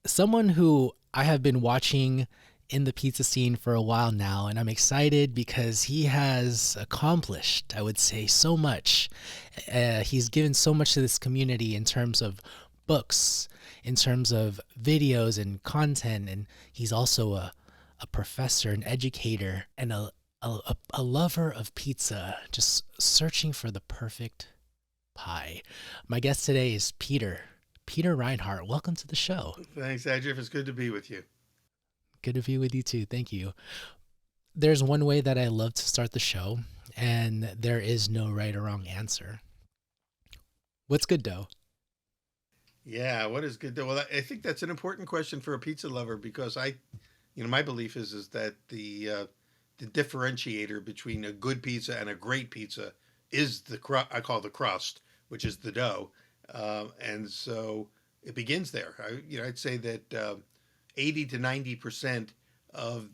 someone who I have been watching in the pizza scene for a while now, and I'm excited because he has accomplished, I would say, so much. He's given so much to this community in terms of books, in terms of videos and content, and he's also a professor, an educator, and a lover of pizza, just searching for the perfect pie. My guest today is Peter Reinhart. Welcome to the show. Thanks, Adrian. It's good to be with you. Good to be with you too. Thank you. There's one way that I love to start the show, and there is no right or wrong answer. What's good dough? Yeah, what is good? Well, I think that's an important question for a pizza lover because my belief is that the differentiator between a good pizza and a great pizza is I call the crust, which is the dough, and so it begins there. I'd say that 80 to 90% of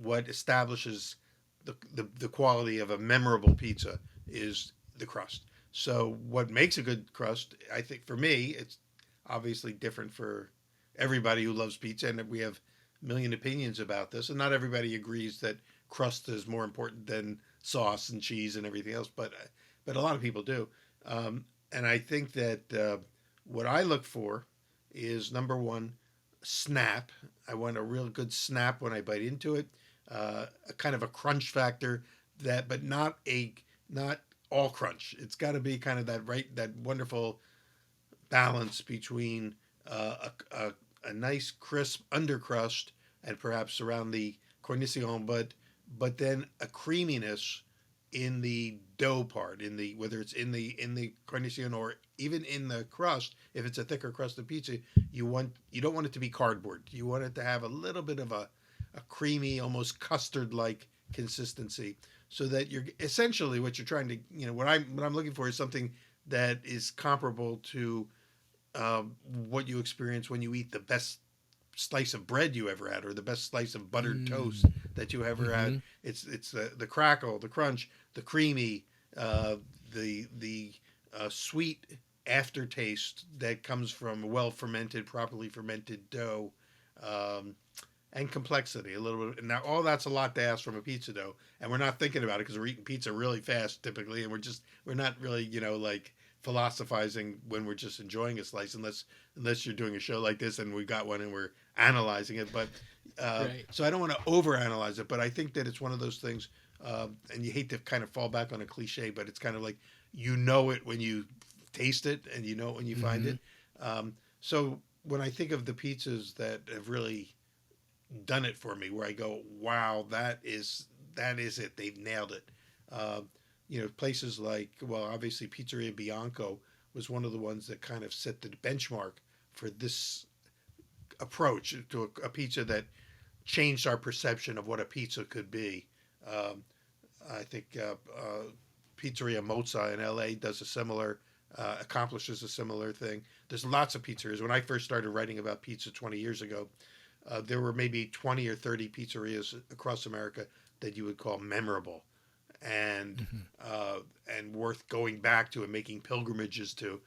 what establishes the quality of a memorable pizza is the crust. So what makes a good crust, I think for me, it's obviously different for everybody who loves pizza, and we have a million opinions about this, and not everybody agrees that crust is more important than sauce and cheese and everything else, but a lot of people do. And I think that what I look for is number one, snap. I want a real good snap when I bite into it, a kind of a crunch factor but not all crunch. It's got to be kind of that wonderful balance between a nice crisp undercrust and perhaps around the cornicion, but then a creaminess in the dough part, in the whether it's in the cornicion or even in the crust. If it's a thicker crust of pizza, you don't want it to be cardboard. You want it to have a little bit of a creamy, almost custard like consistency, so that you're essentially what you're trying to what I'm looking for is something that is comparable to what you experience when you eat the best slice of bread you ever had, or the best slice of buttered toast Mm, that you ever had. mm-hmm. It's the crackle, the crunch, the creamy, the sweet aftertaste that comes from well fermented, properly fermented dough. Um, and complexity a little bit. Now, all that's a lot to ask from a pizza dough, and we're not thinking about it because we're eating pizza really fast typically, and we're not really like philosophizing when we're just enjoying a slice, unless you're doing a show like this and we got one and we're analyzing it. But Right. so I don't want to overanalyze it, but I think that it's one of those things, and you hate to kind of fall back on a cliche, but it's kind of like it when you taste it, and it when you find Mm-hmm. it. So when I think of the pizzas that have really done it for me, where I go, wow, that is it. They've nailed it. Uh, Places like, well, obviously Pizzeria Bianco was one of the ones that kind of set the benchmark for this approach to a pizza that changed our perception of what a pizza could be. Um, I think Pizzeria Mozza in LA does a similar, accomplishes a similar thing. There's lots of pizzerias. When I first started writing about pizza 20 years ago, there were maybe 20 or 30 pizzerias across America that you would call memorable and Mm-hmm. uh, and worth going back to and making pilgrimages to.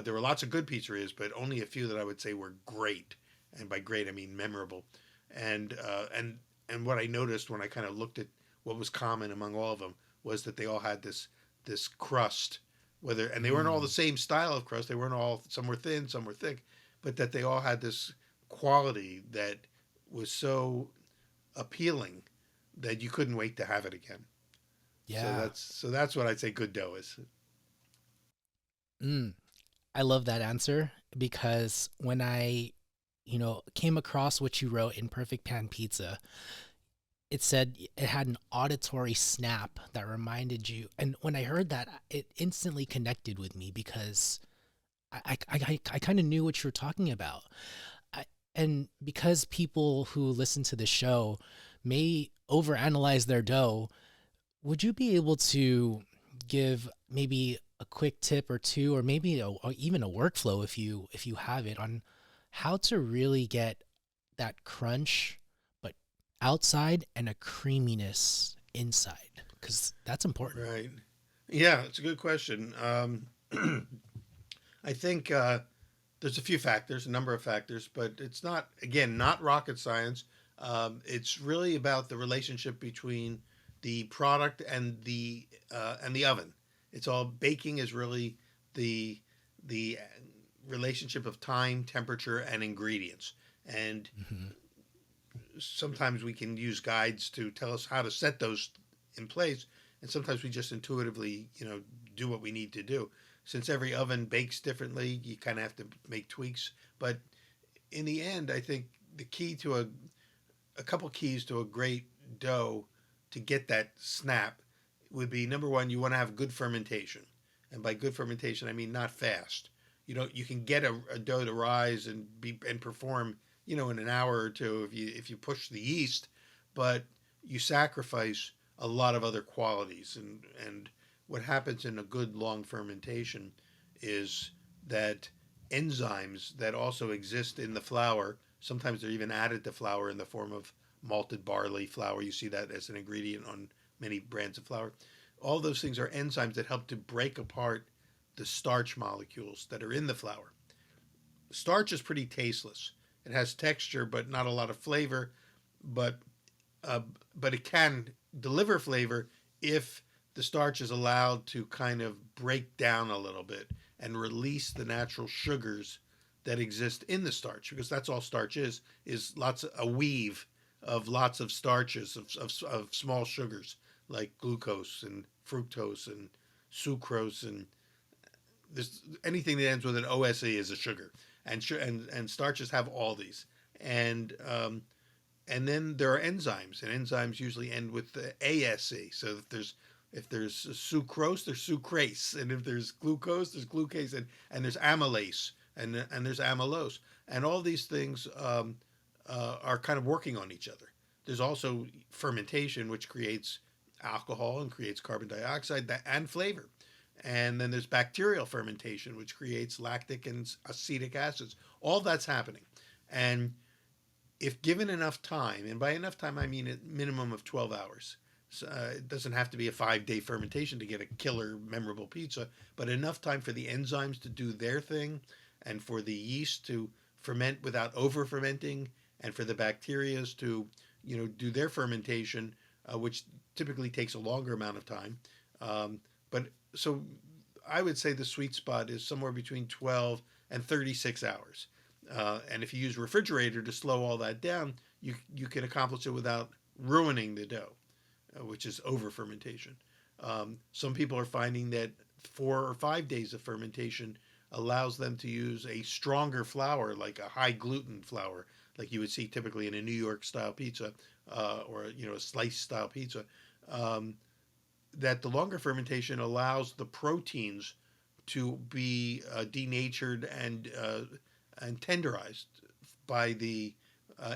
There were lots of good pizzerias, but only a few that I would say were great. And by great, I mean memorable. And and what I noticed when I kind of looked at what was common among all of them was that they all had this crust, and they weren't all the Mm. same style of crust. They weren't all, some were thin, some were thick, but that they all had this quality that was so appealing that you couldn't wait to have it again. So Yeah. that's what I'd say good dough is. Mm. I love that answer because when I came across what you wrote in Perfect Pan Pizza, it said it had an auditory snap that reminded you. And when I heard that, it instantly connected with me because I kind of knew what you were talking about. I, and because people who listen to the show may overanalyze their dough, would you be able to give maybe a quick tip or two, or maybe or even a workflow if you have it on how to really get that crunch, but outside and a creaminess inside? Because that's important. Right. Yeah, it's a good question. I think. There's a few factors, a number of factors, but it's not, again, not rocket science. It's really about the relationship between the product and the oven. It's all baking is really the the relationship of time, temperature, and ingredients. And Hmm. sometimes we can use guides to tell us how to set those in place, and sometimes we just intuitively, do what we need to do. Since every oven bakes differently, you kind of have to make tweaks. But in the end, I think the key to a couple keys to a great dough to get that snap would be number one, you want to have good fermentation, and by good fermentation, I mean not fast. You can get a dough to rise and perform, in an hour or two if you push the yeast, but you sacrifice a lot of other qualities. And what happens in a good long fermentation is that enzymes that also exist in the flour, sometimes they're even added to flour in the form of malted barley flour. You see that as an ingredient on many brands of flour. All those things are enzymes that help to break apart the starch molecules that are in the flour. Starch is pretty tasteless. It has texture, but not a lot of flavor. But uh, but it can deliver flavor if the starch is allowed to kind of break down a little bit and release the natural sugars that exist in the starch, because that's all starch is lots of a weave of lots of starches of small sugars like glucose and fructose and sucrose, and this anything that ends with an OSE is a sugar, and starches have all these, and and then there are enzymes, and enzymes usually end with the ASE. So if there's sucrose, there's sucrase, and if there's glucose, there's glucase, and there's amylase, and there's amylose, and all these things are kind of working on each other. There's also fermentation, which creates alcohol and creates carbon dioxide and flavor. And then there's bacterial fermentation, which creates lactic and acetic acids. All that's happening. And if given enough time, and by enough time I mean a minimum of 12 hours, so, it doesn't have to be a 5-day fermentation to get a killer, memorable pizza, but enough time for the enzymes to do their thing, and for the yeast to ferment without over fermenting, and for the bacterias to, do their fermentation, which typically takes a longer amount of time. But so I would say the sweet spot is somewhere between 12 and 36 hours. And if you use a refrigerator to slow all that down, you can accomplish it without ruining the dough, which is over fermentation. Some people are finding that 4 or 5 days of fermentation allows them to use a stronger flour, like a high gluten flour, like you would see typically in a New York style pizza, or a slice style pizza. Um, that the longer fermentation allows the proteins to be denatured and tenderized by the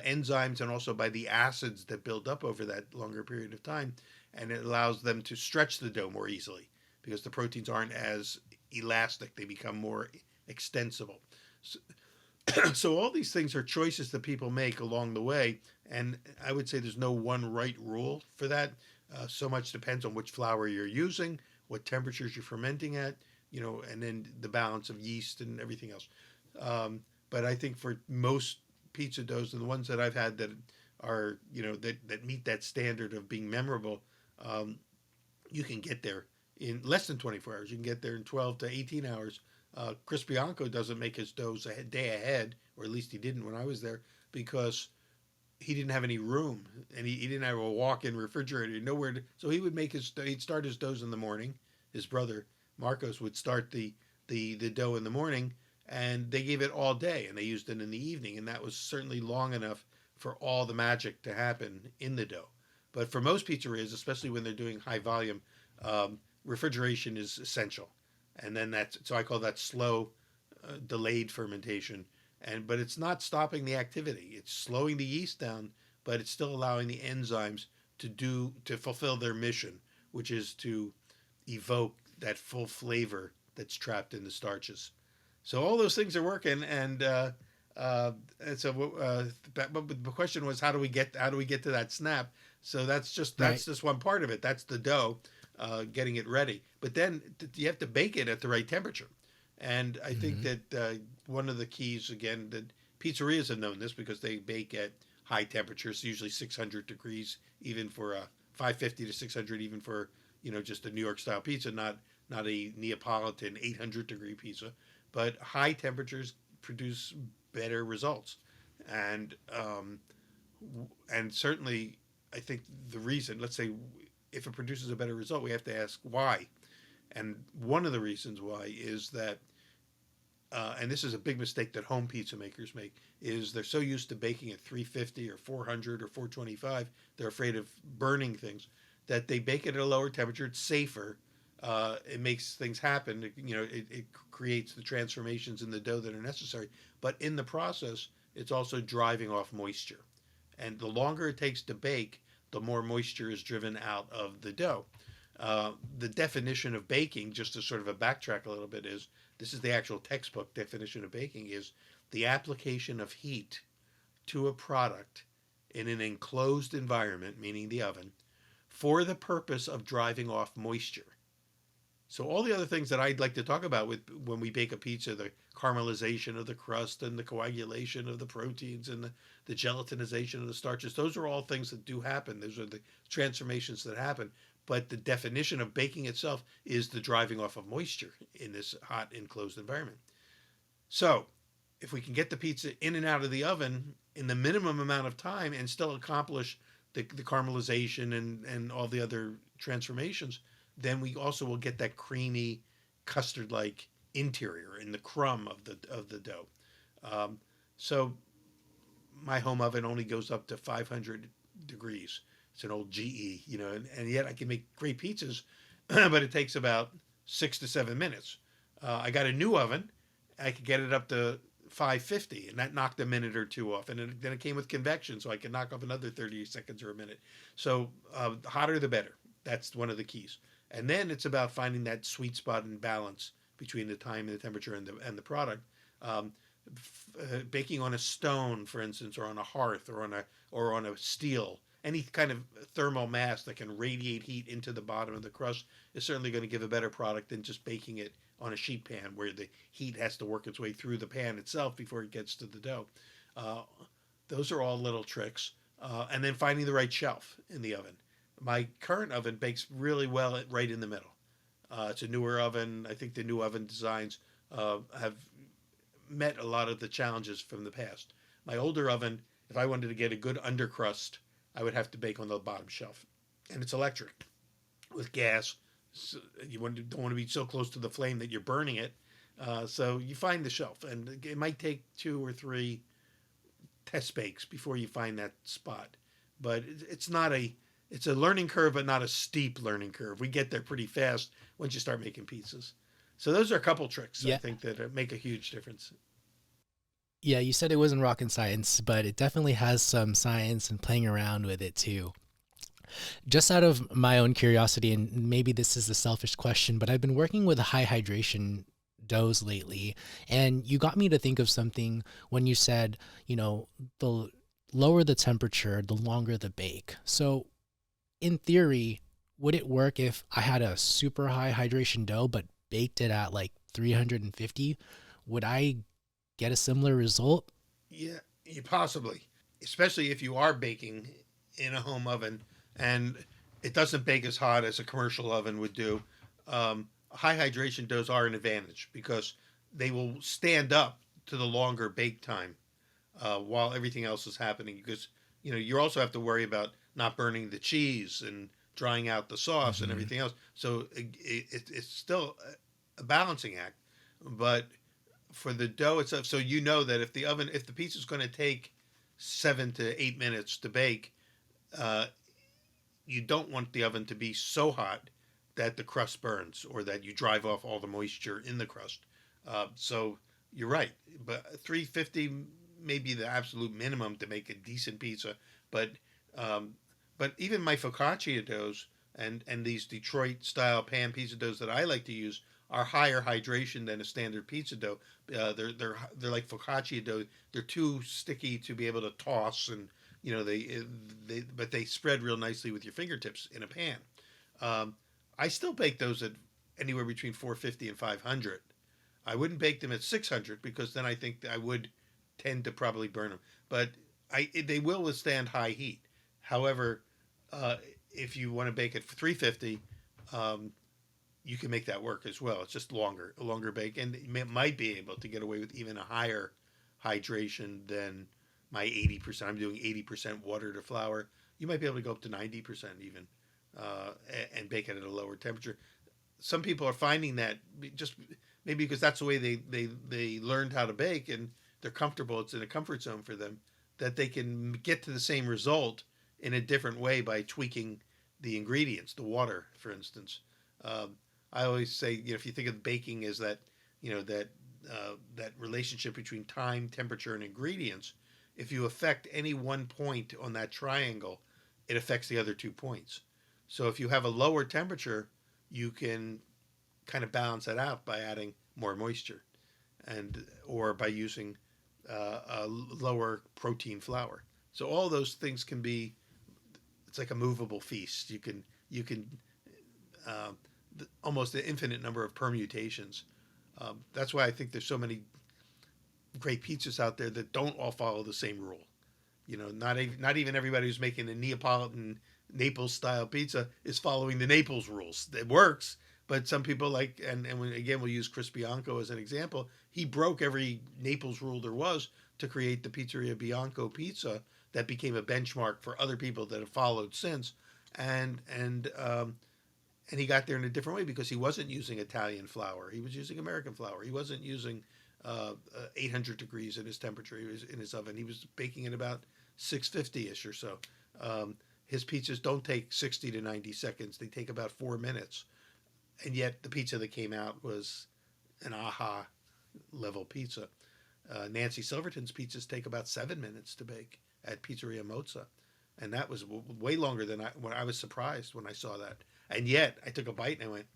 enzymes, and also by the acids that build up over that longer period of time, and it allows them to stretch the dough more easily because the proteins aren't as elastic; they become more extensible. So, so all these things are choices that people make along the way, and I would say there's no one right rule for that. So much depends on which flour you're using, what temperatures you're fermenting at, and then the balance of yeast and everything else. But I think for most pizza doughs, and the ones that I've had that are, that meet that standard of being memorable, um, you can get there in less than 24 hours. You can get there in 12 to 18 hours. Chris Bianco doesn't make his doughs a day ahead, or at least he didn't when I was there, because he didn't have any room, and he didn't have a walk-in refrigerator, nowhere to, so he would he'd start his doughs in the morning. His brother Marcos would start the dough in the morning, and they gave it all day, and they used it in the evening, and that was certainly long enough for all the magic to happen in the dough. But for most pizzerias, especially when they're doing high volume, refrigeration is essential, and then that's so I call that slow, delayed fermentation. But it's not stopping the activity; it's slowing the yeast down, but it's still allowing the enzymes to fulfill their mission, which is to evoke that full flavor that's trapped in the starches. So all those things are working, and so but the question was, how do we get to that snap? So Right. that's just one part of it. That's the dough, getting it ready. But then you have to bake it at the right temperature, And I think Hmm. that one of the keys, again, that pizzerias have known this because they bake at high temperatures, usually 600 degrees, even for a 550 to 600, even for just a New York style pizza, not a Neapolitan 800-degree pizza, but high temperatures produce better results, and and certainly, I think the reason, let's say, if it produces a better result, we have to ask why. And one of the reasons why is that, and this is a big mistake that home pizza makers make, is they're so used to baking at 350 or 400 or 425, they're afraid of burning things, that they bake it at a lower temperature. It's safer. It makes things happen. It creates the transformations in the dough that are necessary. But in the process, it's also driving off moisture. And the longer it takes to bake, the more moisture is driven out of the dough. The definition of baking, just to sort of a backtrack a little bit, is this is the actual textbook definition of baking is the application of heat to a product in an enclosed environment, meaning the oven, for the purpose of driving off moisture. So all the other things that I'd like to talk about with when we bake a pizza, the caramelization of the crust and the coagulation of the proteins and the gelatinization of the starches, those are all things that do happen. Those are the transformations that happen. But the definition of baking itself is the driving off of moisture in this hot enclosed environment. So if we can get the pizza in and out of the oven in the minimum amount of time and still accomplish the caramelization and all the other transformations, then we also will get that creamy custard like interior in the crumb of the dough. Um, so my home oven only goes up to 500 degrees. It's an old GE, and yet I can make great pizzas, but it takes about 6 to 7 minutes. I got a new oven. I could get it up to 550, and that knocked a minute or two off. And then it came with convection, so I could knock off another 30 seconds or a minute. So the hotter the better. That's one of the keys. And then it's about finding that sweet spot and balance between the time and the temperature and the product. Um, Baking on a stone, for instance, or on a hearth, or on a steel, any kind of thermal mass that can radiate heat into the bottom of the crust is certainly going to give a better product than just baking it on a sheet pan where the heat has to work its way through the pan itself before it gets to the dough. Uh, those are all little tricks. And then finding the right shelf in the oven. My current oven bakes really well right in the middle. It's a newer oven. I think the new oven designs have met a lot of the challenges from the past. My older oven, if I wanted to get a good undercrust, I would have to bake on the bottom shelf, and it's electric with gas. So don't want to be so close to the flame that you're burning it. So you find the shelf, and it might take 2 or 3 test bakes before you find that spot. But it's not a it's a learning curve, but not a steep learning curve. We get there pretty fast once you start making pizzas. So those are a couple tricks I Yeah. think that make a huge difference. Yeah, you said it wasn't rocket science, but it definitely has some science and playing around with it too. Just out of my own curiosity, and maybe this is a selfish question, but I've been working with high hydration doughs lately, and you got me to think of something when you said, the lower the temperature, the longer the bake. So, in theory, would it work if I had a super high hydration dough but baked it at like 350? Would I get a similar result? Yeah, you possibly, especially if you are baking in a home oven and it doesn't bake as hot as a commercial oven would do. High hydration doughs are an advantage because they will stand up to the longer bake time while everything else is happening. Because you also have to worry about not burning the cheese and drying out the sauce and Hmm. everything else. So it's still a balancing act, but for the dough itself. So you know that if the pizza is going to take 7 to 8 minutes to bake, uh, you don't want the oven to be so hot that the crust burns or that you drive off all the moisture in the crust. So you're right, but 350 may be the absolute minimum to make a decent pizza. But um, but even my focaccia doughs and these Detroit style pan pizza doughs that I like to use are higher hydration than a standard pizza dough. They're like focaccia dough. They're too sticky to be able to toss, and they spread real nicely with your fingertips in a pan. Um, I still bake those at anywhere between 450 and 500. I wouldn't bake them at 600 because then I think I would tend to probably burn them. But they will withstand high heat. However, uh, if you want to bake at 350, um, you can make that work as well. It's just a longer bake, and you might be able to get away with even a higher hydration than my 80%. I'm doing 80% water to flour. You might be able to go up to 90% even, and bake it at a lower temperature. Some people are finding that just maybe because that's the way they learned how to bake and they're comfortable. It's in a comfort zone for them that they can get to the same result in a different way by tweaking the ingredients, the water, for instance. Um, I always say, if you think of baking as that, that relationship between time, temperature, and ingredients, if you affect any one point on that triangle, it affects the other 2 points. So if you have a lower temperature, you can kind of balance that out by adding more moisture and or by using a lower protein flour. So all those things can be. It's like a movable feast. You can uh, almost an infinite number of permutations. That's why I think there's so many great pizzas out there that don't all follow the same rule. Not even everybody who's making a Neapolitan Naples style pizza is following the Naples rules. It works, but some people like again we'll use Chris Bianco as an example. He broke every Naples rule there was to create the Pizzeria Bianco pizza that became a benchmark for other people that have followed since, and and um, and he got there in a different way because he wasn't using Italian flour. He was using American flour. He wasn't using 800 degrees in his temperature. He was in his oven. He was baking at about 650-ish or so. His pizzas don't take 60 to 90 seconds. They take about 4 minutes. And yet the pizza that came out was an aha level pizza. Nancy Silverton's pizzas take about 7 minutes to bake at Pizzeria Mozza. And that was way longer than when I was surprised when I saw that. And yet I took a bite and I went,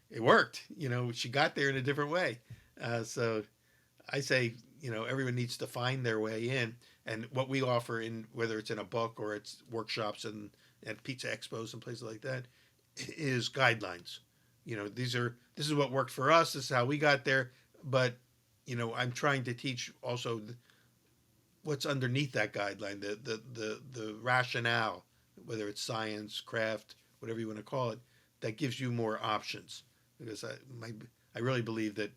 it worked. She got there in a different way. So I say, everyone needs to find their way in. And what we offer in whether it's in a book or it's workshops and at pizza expos and places like that is guidelines. This is what worked for us. This is how we got there. But I'm trying to teach also what's underneath that guideline, the rationale, whether it's science, craft, whatever you want to call it, that gives you more options. Because I really believe that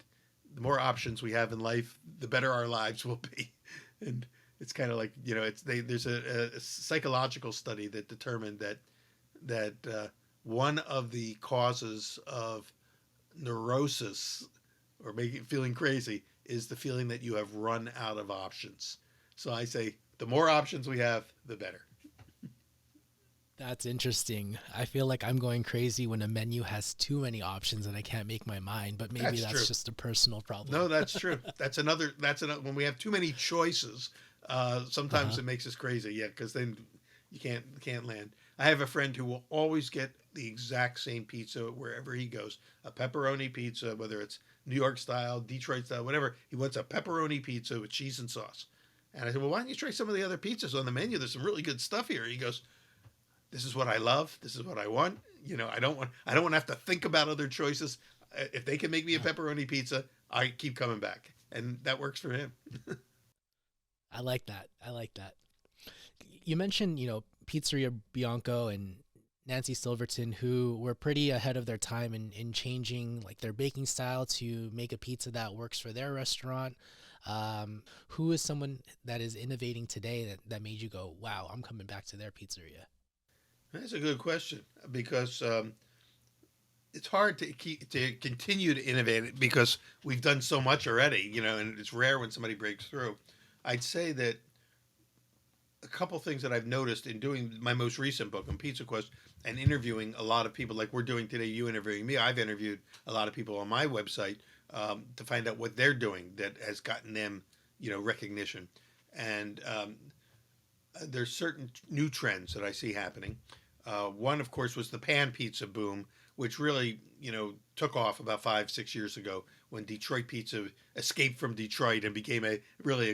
the more options we have in life, the better our lives will be. And it's kind of like there's a psychological study that determined that one of the causes of neurosis or making feeling crazy is the feeling that you have run out of options. So I say the more options we have, the better. That's interesting. I feel like I'm going crazy when a menu has too many options and I can't make my mind, but maybe That's that's true. just a personal problem. No, that's true. That's another when we have too many choices. Uh Sometimes huh. it makes us crazy. Yeah, because then you can't land. I have a friend who will always get the exact same pizza wherever he goes. A pepperoni pizza, whether it's New York style, Detroit style, whatever. He wants a pepperoni pizza with cheese and sauce. And I said, well, why don't you try some of the other pizzas on the menu? There's some really good stuff here. He goes, this is what I love. This is what I want. I don't want to have to think about other choices. If they can make me a Yeah. pepperoni pizza, I keep coming back, and that works for him. I like that. I like that. You mentioned, Pizzeria Bianco and Nancy Silverton, who were pretty ahead of their time in changing like their baking style to make a pizza that works for their restaurant. Who is someone that is innovating today that made you go, wow, I'm coming back to their pizzeria? That's a good question because it's hard to continue to innovate it because we've done so much already, and it's rare when somebody breaks through. I'd say that a couple things that I've noticed in doing my most recent book on Pizza Quest and interviewing a lot of people like we're doing today, you interviewing me. I've interviewed a lot of people on my website to find out what they're doing that has gotten them, recognition. And there's certain new trends that I see happening. One, of course, was the pan pizza boom, which really, took off about 5, 6 years ago when Detroit pizza escaped from Detroit and became a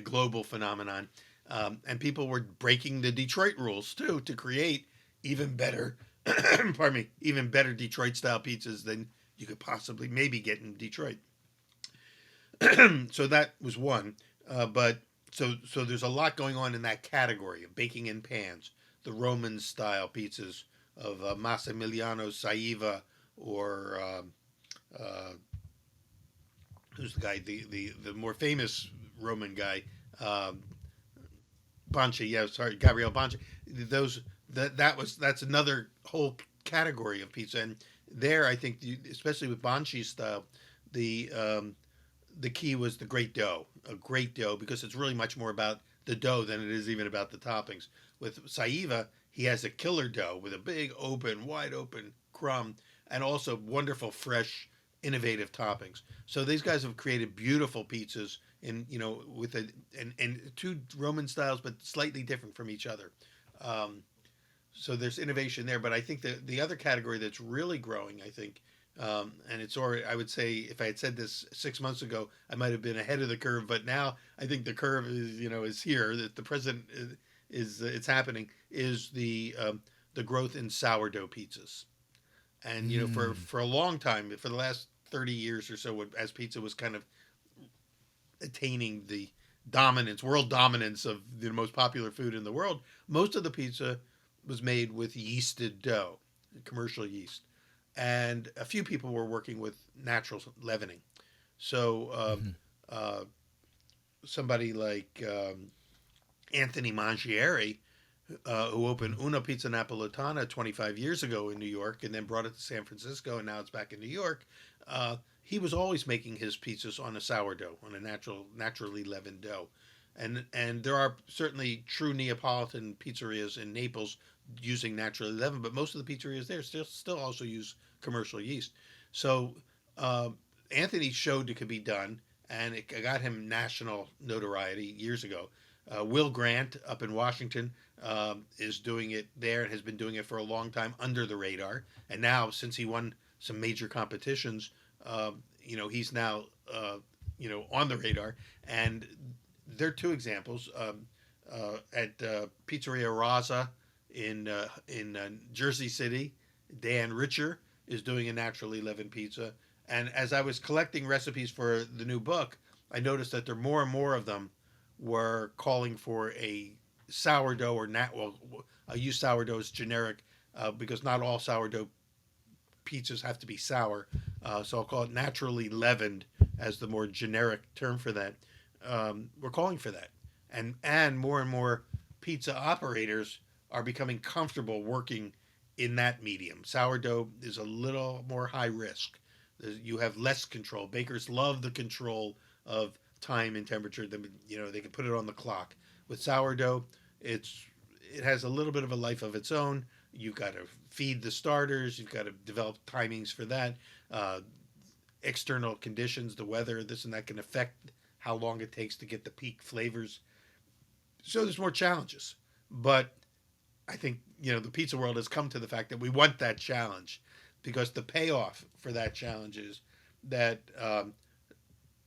global phenomenon. And people were breaking the Detroit rules too to create even better, pardon me, even better Detroit style pizzas than you could possibly maybe get in Detroit. So that was one. But so there's a lot going on in that category of baking in pans, the Roman style pizzas of Massimiliano Saiva or uh, who's the guy, the more famous Roman guy, um, Banchi. Yeah, sorry, Gabriel Banchi. Those that's another whole category of pizza, and there I think especially with Banchi style, the the key was the great dough, a great dough, because it's really much more about the dough than it is even about the toppings. With Saiva, he has a killer dough with a big open, wide open crumb, and also wonderful, fresh, innovative toppings. So these guys have created beautiful pizzas in with a and two Roman styles, but slightly different from each other. Um, so there's innovation there. But I think the other category that's really growing, I think, and it's already, I would say, if I had said this 6 months ago, I might have been ahead of the curve. But now I think the curve is here. That the president is it's happening. Is the growth in sourdough pizzas, and Mm. for a long time, for the last 30 years or so, as pizza was kind of attaining the world dominance of the most popular food in the world, most of the pizza was made with yeasted dough, commercial yeast, and a few people were working with natural leavening. So Hmm. uh, somebody like Anthony Mangieri, who opened Una Pizza Napolitana 25 years ago in New York and then brought it to San Francisco and now it's back in New York. He was always making his pizzas on a sourdough, on a naturally leavened dough. And there are certainly true Neapolitan pizzerias in Naples using naturally leavened, but most of the pizzerias there still also use commercial yeast. So uh, Anthony showed it could be done, and it got him national notoriety years ago. Will Grant up in Washington is doing it there and has been doing it for a long time under the radar. And now, since he won some major competitions, he's now on the radar. And there are two examples at Pizzeria Raza in Jersey City. Dan Richer is doing a naturally leavened pizza. And as I was collecting recipes for the new book, I noticed that there more and more of them were calling for a sourdough or well, I use sourdough as generic because not all sourdough pizzas have to be sour. So I'll call it naturally leavened as the more generic term for that. We're calling for that, and more pizza operators are becoming comfortable working in that medium. Sourdough is a little more high risk. You have less control. Bakers love the control of time and temperature. They can put it on the clock. With sourdough, it's it has a little bit of a life of its own. You've got to feed the starters. You've got to develop timings for that. Uh, External conditions, the weather, this and that can affect how long it takes to get the peak flavors. So there's more challenges. But I think the pizza world has come to the fact that we want that challenge because the payoff for that challenge is that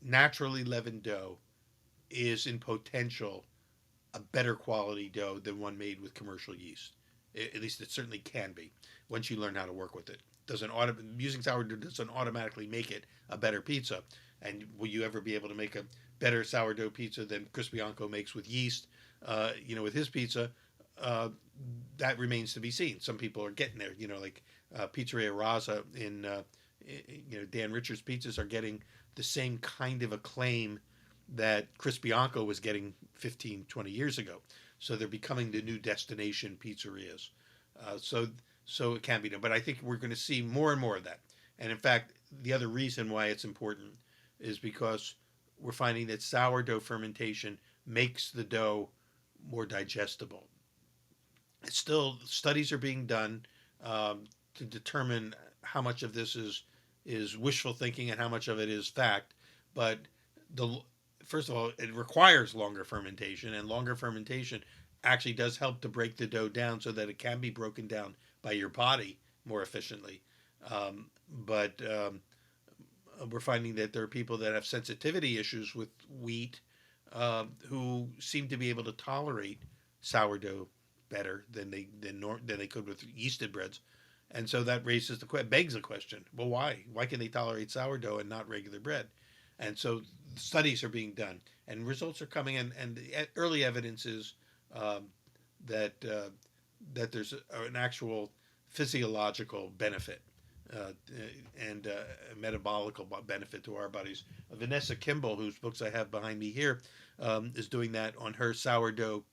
naturally leavened dough is in potential a better quality dough than one made with commercial yeast. At least it certainly can be once you learn how to work with it. Doesn't using sourdough doesn't automatically make it a better pizza. And will you ever be able to make a better sourdough pizza than Chris Bianco makes with yeast? With his pizza, uh, that remains to be seen. Some people are getting there. Like Pizzeria Raza in Dan Richards' pizzas are getting the same kind of acclaim that Chris Bianco was getting 15, 20 years ago. So they're becoming the new destination pizzerias. So it can be done. But I think we're going to see more and more of that. And in fact, the other reason why it's important is because we're finding that sourdough fermentation makes the dough more digestible. It's still studies are being done to determine how much of this is wishful thinking and how much of it is fact. But the first of all, it requires longer fermentation, and longer fermentation actually does help to break the dough down so that it can be broken down by your body more efficiently. But we're finding that there are people that have sensitivity issues with wheat who seem to be able to tolerate sourdough better than they could with yeasted breads, and so that begs the question: well, why? Why can they tolerate sourdough and not regular bread? and so studies are being done, and results are coming in, and the early evidence is um, that that there's an actual physiological benefit uh, and a metabolical benefit to our bodies. Vanessa Kimball, whose books I have behind me here, is doing that on her sourdough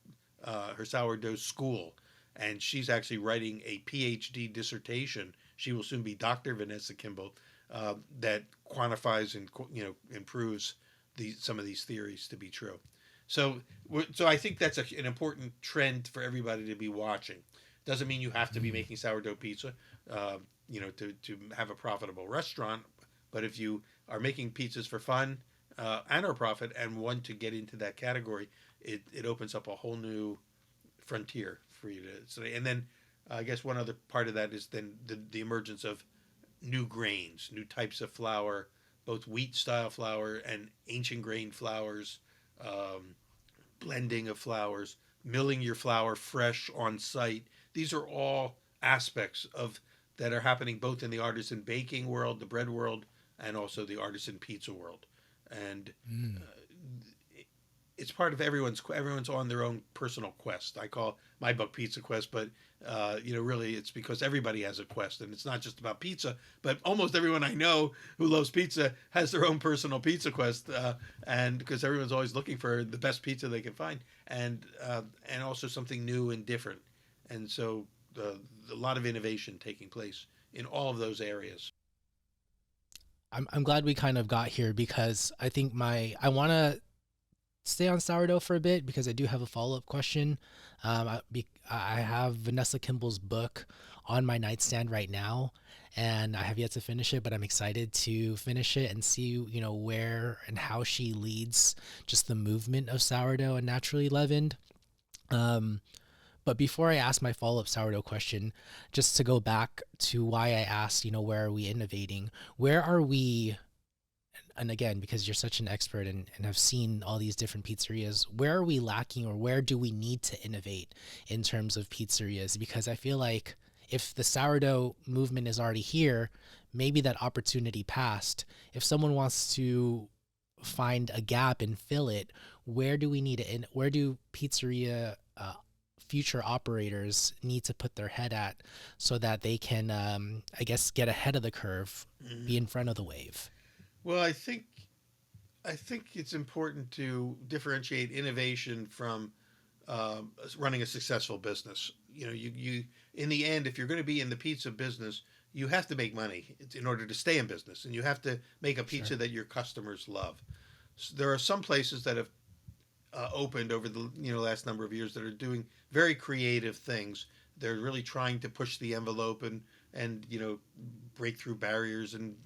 school, and she's actually writing a PhD dissertation. She will soon be Dr. Vanessa Kimball, that quantifies and improves some of these theories to be true. So, so I think that's an important trend for everybody to be watching. Doesn't mean you have to be Mm. making sourdough pizza, to have a profitable restaurant. But if you are making pizzas for fun and or profit and want to get into that category, it opens up a whole new frontier for you to study. And then I guess one other part of that is then the emergence of new grains, new types of flour, both wheat style flour and ancient grain flours, um, blending of flours, milling your flour fresh on site. These are all aspects of that are happening both in the artisan baking world, the bread world, and also the artisan pizza world. And Mm. it's part of everyone's on their own personal quest. I call my book Pizza Quest, but really it's because everybody has a quest, and it's not just about pizza. But almost everyone I know who loves pizza has their own personal pizza quest, and because everyone's always looking for the best pizza they can find, and also something new and different, and so a lot of innovation taking place in all of those areas. I'm glad we kind of got here because I think I want to stay on sourdough for a bit because I do have a follow up question. I have Vanessa Kimball's book on my nightstand right now, and I have yet to finish it, but I'm excited to finish it and see where and how she leads just the movement of sourdough and naturally leavened. Um, but before I ask my follow up sourdough question, just to go back to why I asked, where are we innovating? Where are we, and again, because you're such an expert and have seen all these different pizzerias, where are we lacking or where do we need to innovate in terms of pizzerias? Because I feel like if the sourdough movement is already here, maybe that opportunity passed. If someone wants to find a gap and fill it, where do we need it? And where do pizzeria future operators need to put their head at so that they can, I guess, get ahead of the curve, be Mm-hmm. in front of the wave? Well, I think it's important to differentiate innovation from running a successful business. You in the end, if you're going to be in the pizza business, you have to make money in order to stay in business, and you have to make a Sure. pizza that your customers love. So there are some places that have opened over the last number of years that are doing very creative things. They're really trying to push the envelope and break through barriers and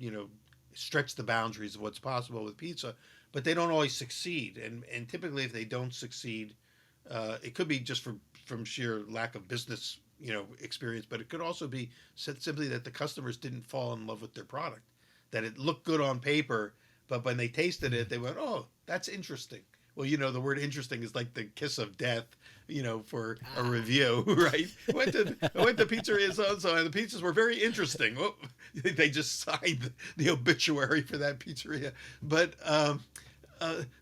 stretch the boundaries of what's possible with pizza, but they don't always succeed. And typically, if they don't succeed, it could be just from sheer lack of business experience, but it could also be simply that the customers didn't fall in love with their product, that it looked good on paper, but when they tasted it, Mm. they went, "Oh, that's interesting." Well, the word interesting is like the kiss of death, for a Ah. review, right? I went to pizzeria so and so, and the pizzas were very interesting. Well, they just signed the obituary for that pizzeria. But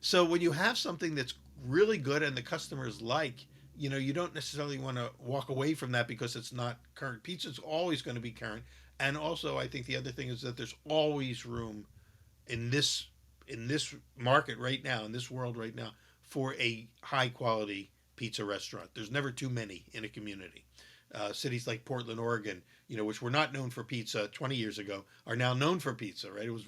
so when you have something that's really good and the customers like, you don't necessarily want to walk away from that because it's not current. Pizza's always going to be current. And also, I think the other thing is that there's always room in this market right now, in this world right now, for a high quality pizza restaurant. There's never too many in a community. Cities like Portland, Oregon, which were not known for pizza 20 years ago, are now known for pizza. Right? It was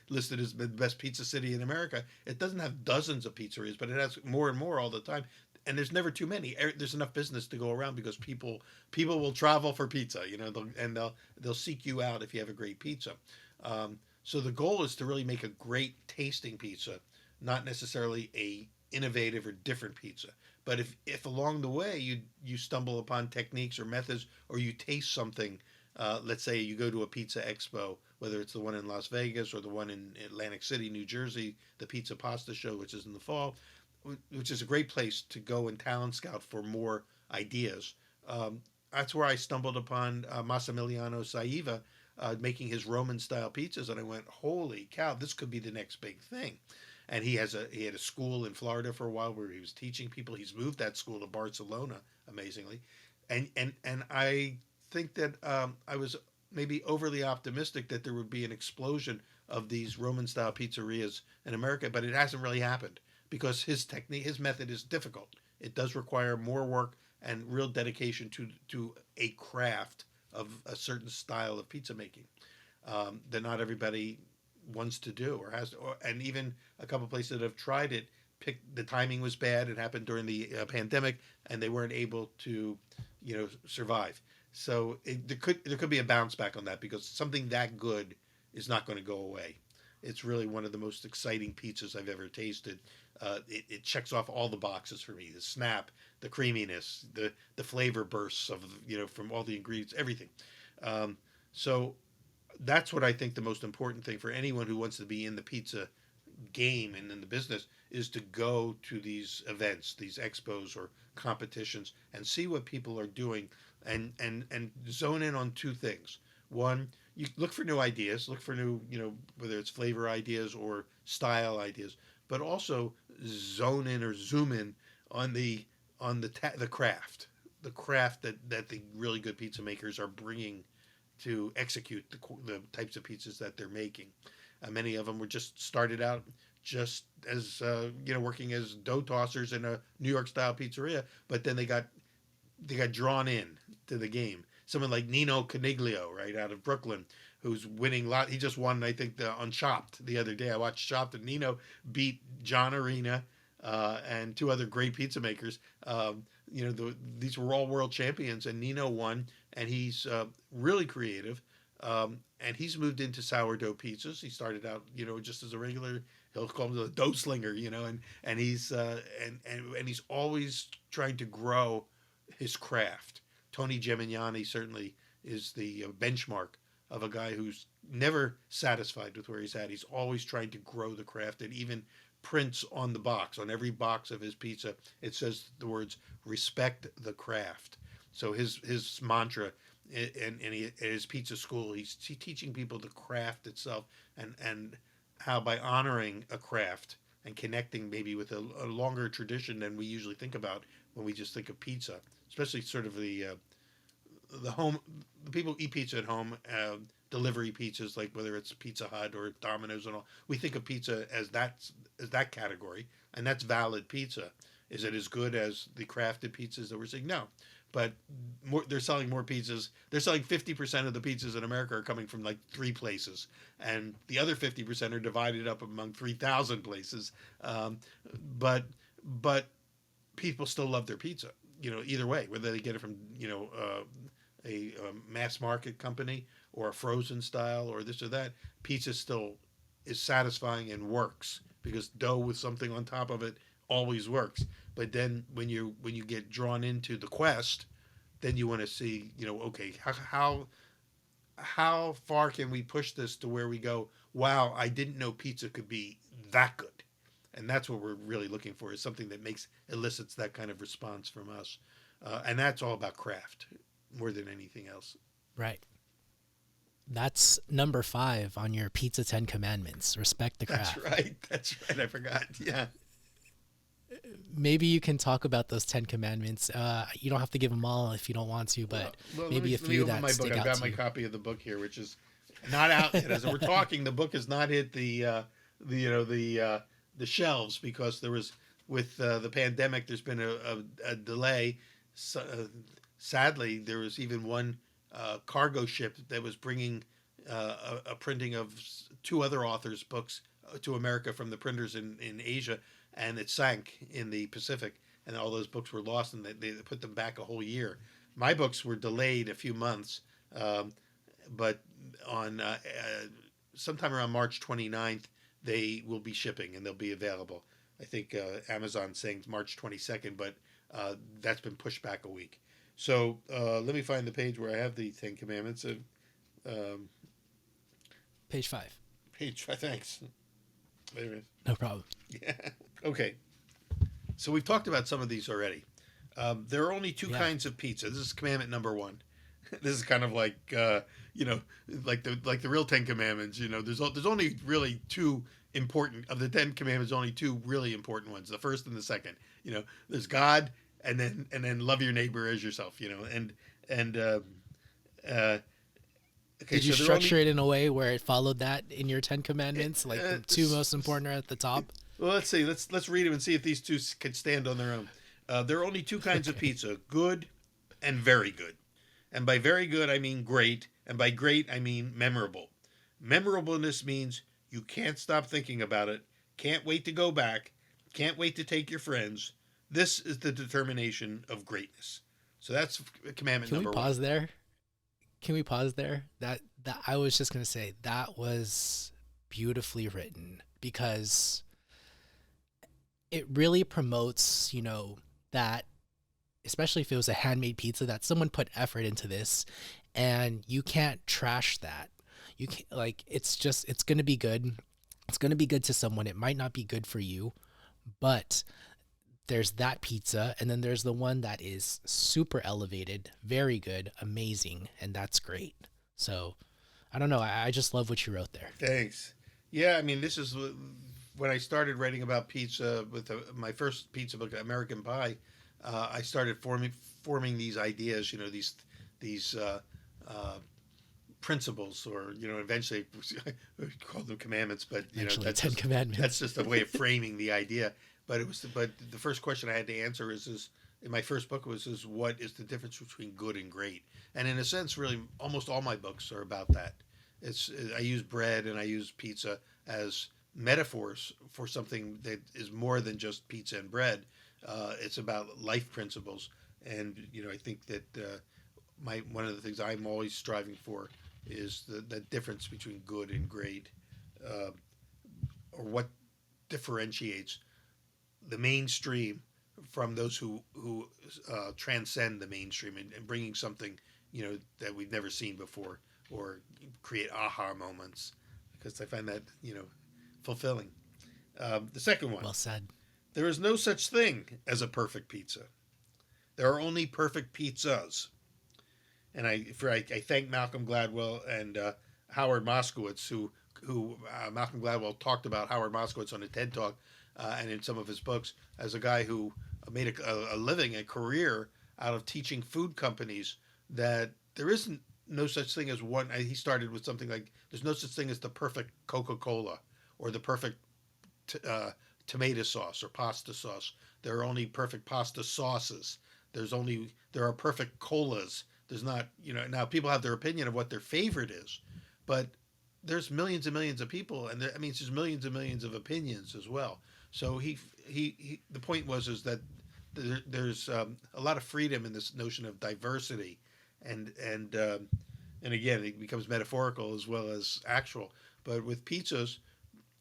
listed as the best pizza city in America. It doesn't have dozens of pizzerias, but it has more and more all the time. And there's never too many. There's enough business to go around because people will travel for pizza. They'll seek you out if you have a great pizza. So the goal is to really make a great tasting pizza, not necessarily a innovative or different pizza. But if along the way you stumble upon techniques or methods, or you taste something, let's say you go to a pizza expo, whether it's the one in Las Vegas or the one in Atlantic City, New Jersey, the Pizza Pasta Show, which is in the fall, which is a great place to go and talent scout for more ideas. That's where I stumbled upon Massimiliano Saiva, making his Roman style pizzas, and I went, "Holy cow, this could be the next big thing." And he had a school in Florida for a while where he was teaching people. He's moved that school to Barcelona, amazingly, and I think that I was maybe overly optimistic that there would be an explosion of these Roman style pizzerias in America, but it hasn't really happened because his technique, his method is difficult. It does require more work and real dedication to a craft of a certain style of pizza making that not everybody wants to do or has to, and even a couple places that have tried it picked the timing was bad. It happened during the pandemic, and they weren't able to, survive. So there could be a bounce back on that because something that good is not going to go away. It's really one of the most exciting pizzas I've ever tasted. It checks off all the boxes for me: the snap, the creaminess, the flavor bursts of from all the ingredients, everything. So that's what I think the most important thing for anyone who wants to be in the pizza game and in the business is to go to these events, these expos or competitions, and see what people are doing, and zone in on two things. One, you look for new ideas, look for new, whether it's flavor ideas or style ideas, but also zone in or zoom in on the craft, the craft that the really good pizza makers are bringing to execute the types of pizzas that they're making. Many of them were just started out just as working as dough tossers in a New York style pizzeria, but then they got drawn in to the game. Someone like Nino Coniglio, right out of Brooklyn, who's winning a lot. He just won, I think, on Chopped the other day. I watched Chopped, and Nino beat John Arena and two other great pizza makers. These were all world champions, and Nino won, and he's really creative. And he's moved into sourdough pizzas. He started out, just as a regular. He'll call him the dough slinger, and he's and he's always trying to grow his craft. Tony Gemignani certainly is the benchmark of a guy who's never satisfied with where he's at. He's always trying to grow the craft, and even prints on the box, on every box of his pizza, it says the words "respect the craft." So his mantra, at his pizza school, he's teaching people the craft itself, and how by honoring a craft and connecting maybe with a longer tradition than we usually think about when we just think of pizza, especially sort of the home, the people who eat pizza at home, delivery pizzas, like whether it's Pizza Hut or Domino's and all. We think of pizza as that category, and that's valid pizza. Is it as good as the crafted pizzas that we're seeing? No, but they're selling more pizzas. They're selling 50% of the pizzas in America are coming from like three places, and the other 50% are divided up among 3,000 places. Um, but but people still love their pizza. Either way, whether they get it from a mass market company or a frozen style or this or that, pizza still is satisfying and works because dough with something on top of it always works. But then when you get drawn into the quest, then you want to see, okay, how far can we push this to where we go, wow, I didn't know pizza could be that good. And that's what we're really looking for, is something that elicits that kind of response from us. And that's all about craft more than anything else. Right. That's number 5 on your Pizza 10 Commandments. Respect the That's craft. right. That's right. I forgot. Yeah. Maybe you can talk about those 10 Commandments. You don't have to give them all if you don't want to, Well, but well, maybe a let me few open that my book. stick I've out got to my you. copy of the book here, which is not out yet. As we're talking, the book has not hit the shelves because there was, with the pandemic, there's been a delay. So, sadly, there was even one cargo ship that was bringing a printing of two other authors' books to America from the printers in Asia, and it sank in the Pacific, and all those books were lost, and they put them back a whole year. My books were delayed a few months, um, but on sometime around March 29th, they will be shipping and they'll be available. I think Amazon saying March 22nd, but that's been pushed back a week. So let me find the page where I have the Ten Commandments. Um, Page 5. page, thanks. There it is. No problem. Yeah. Okay. So we've talked about some of these already. There are only two Yeah. kinds of pizza. This is commandment number one. this is kind of like you know, like the real Ten Commandments. You know, there's only really two important of the Ten Commandments. Only two really important ones: the first and the second. You know, there's God, and then love your neighbor as yourself. You know, and uh, okay, Did you so there are structure only it in a way where it followed that in your 10 commandments? Like the two s- most important are at the top? well, let's see. Let's read them and see if these two can stand on their own. There are only two kinds of Okay. pizza: good and very good. And by very good, I mean great. And by great, I mean memorable. Memorableness means you can't stop thinking about it, can't wait to go back, can't wait to take your friends. This is the determination of greatness. So that's commandment Can we number one. pause there? Can we pause there? That I was just going to say that was beautifully written because it really promotes, that especially if it was a handmade pizza that someone put effort into this and you can't trash that. You can't like it's going to be good. It's going to be good to someone. It might not be good for you, but there's that pizza and then there's the one that is super elevated, very good, amazing, and that's great. So, I don't know. I just love what you wrote there. Thanks. Yeah, I mean, this is when I started writing about pizza with my first pizza book, American Pie. I started forming these ideas. You know, these uh, principles, or eventually we call them commandments. But Eventually, that's 10 that's Commandments. just a way of framing the idea. But the first question I had to answer is in my first book is what is the difference between good and great? And in a sense, really, almost all my books are about that. It's I use bread and I use pizza as metaphors for something that is more than just pizza and bread. It's about life principles, and I think that my one of the things I'm always striving for is the difference between good and great, uh, or what differentiates the mainstream from those who transcend the mainstream, and bringing something that we've never seen before, or create aha moments, because I find that fulfilling. The second one: Well said. there is no such thing as a perfect pizza. There are only perfect pizzas. And I thank Malcolm Gladwell and Howard Moskowitz, who Malcolm Gladwell talked about Howard Moskowitz on a TED Talk, and in some of his books, as a guy who made a living, a career out of teaching food companies that there isn't no such thing as one. He started with something like, "There's no such thing as the perfect Coca-Cola or the perfect t- uh, tomato sauce or pasta sauce. There are only perfect pasta sauces. There are perfect colas. There's not, now people have their opinion of what their favorite is, but there's millions and millions of people, and I mean, there's millions and millions of opinions as well. So the point was is that there's a lot of freedom in this notion of diversity, and again, it becomes metaphorical as well as actual. But with pizzas,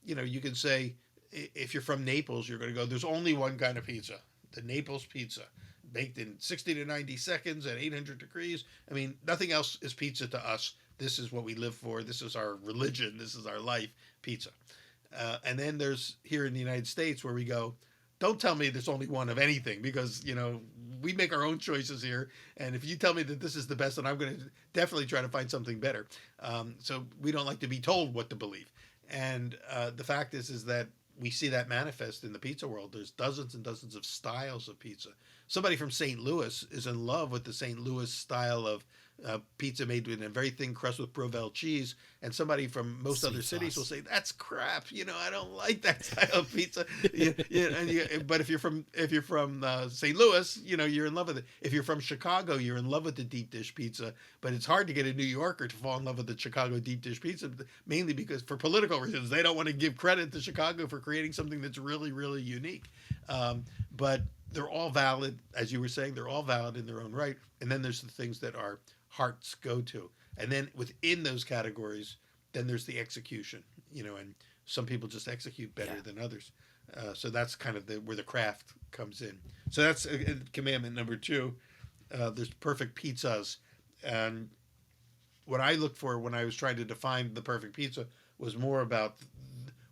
you can say, if you're from Naples, you're going to go, there's only one kind of pizza, the Naples pizza, baked in 60 to 90 seconds at 800 degrees. I mean, nothing else is pizza to us. This is what we live for. This is our religion. This is our life, pizza. And then there's here in the United States where we go, don't tell me there's only one of anything, because we make our own choices here, and if you tell me that this is the best, then I'm going to definitely try to find something better. So we don't like to be told what to believe. And the fact is that we see that manifest in the pizza world. There's dozens and dozens of styles of pizza. Somebody from St. Louis is in love with the St. Louis style of pizza made with a very thin crust with Provel cheese, and somebody from most other Sweet cities will sauce. say that's crap. I don't like that style of pizza. But if you're from St. Louis, you're in love with it. If you're from Chicago, you're in love with the deep dish pizza. But it's hard to get a New Yorker to fall in love with the Chicago deep dish pizza, mainly because for political reasons they don't want to give credit to Chicago for creating something that's really really unique. But they're all valid, as you were saying. They're all valid in their own right. And then there's the things that our hearts go to, and then within those categories, then there's the execution. And some people just execute better Yeah. than others. So that's kind of where the craft comes in. So that's commandment number two. There's perfect pizzas, and what I looked for when I was trying to define the perfect pizza was more about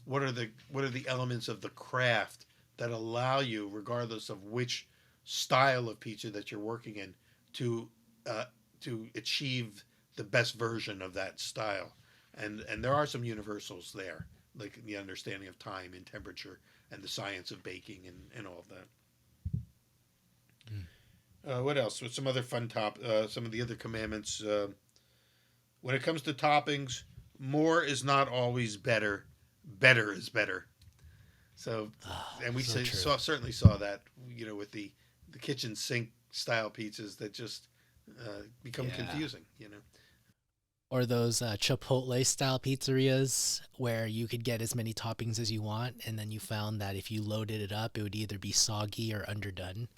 what are the elements of the craft that allow you, regardless of which style of pizza that you're working in, to to achieve the best version of that style. And there are some universals there, like the understanding of time and temperature and the science of baking and all of that. Mm. What else? With some other some of the other commandments. When it comes to toppings, more is not always better. Better is better. So, Ah, and we so true. certainly saw that, with the kitchen sink style pizzas that just become Yeah. confusing. Or those Chipotle style pizzerias where you could get as many toppings as you want, and then you found that if you loaded it up, it would either be soggy or underdone.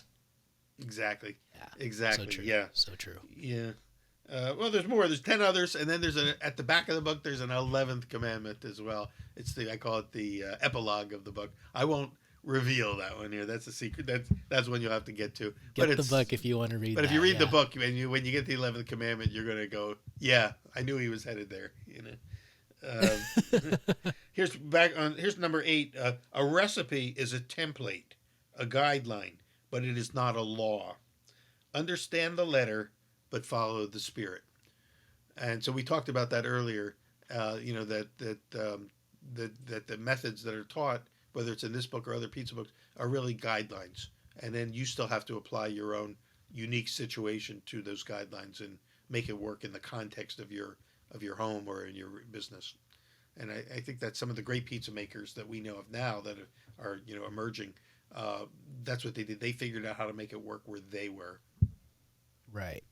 Exactly, Yeah, so exactly. true, Yeah, so true. yeah. Well, there's more. There's 10 others, and then there's at the back of the book. There's an 11th commandment as well. I call it the epilogue of the book. I won't reveal that one here. That's a secret. That's one you'll have to get to. But Get the book if you want to read but if you that. read the Yeah. book, when you get the 11th commandment, you're gonna go, yeah, I knew he was headed there. Here's number 8. A recipe is a template, a guideline, but it is not a law. Understand the letter, but follow the spirit. And so we talked about that earlier. That the methods that are taught, whether it's in this book or other pizza books, are really guidelines, and then you still have to apply your own unique situation to those guidelines and make it work in the context of your home or in your business. And I think that some of the great pizza makers that we know of now that are emerging, that's what they did. They figured out how to make it work where they were. Right.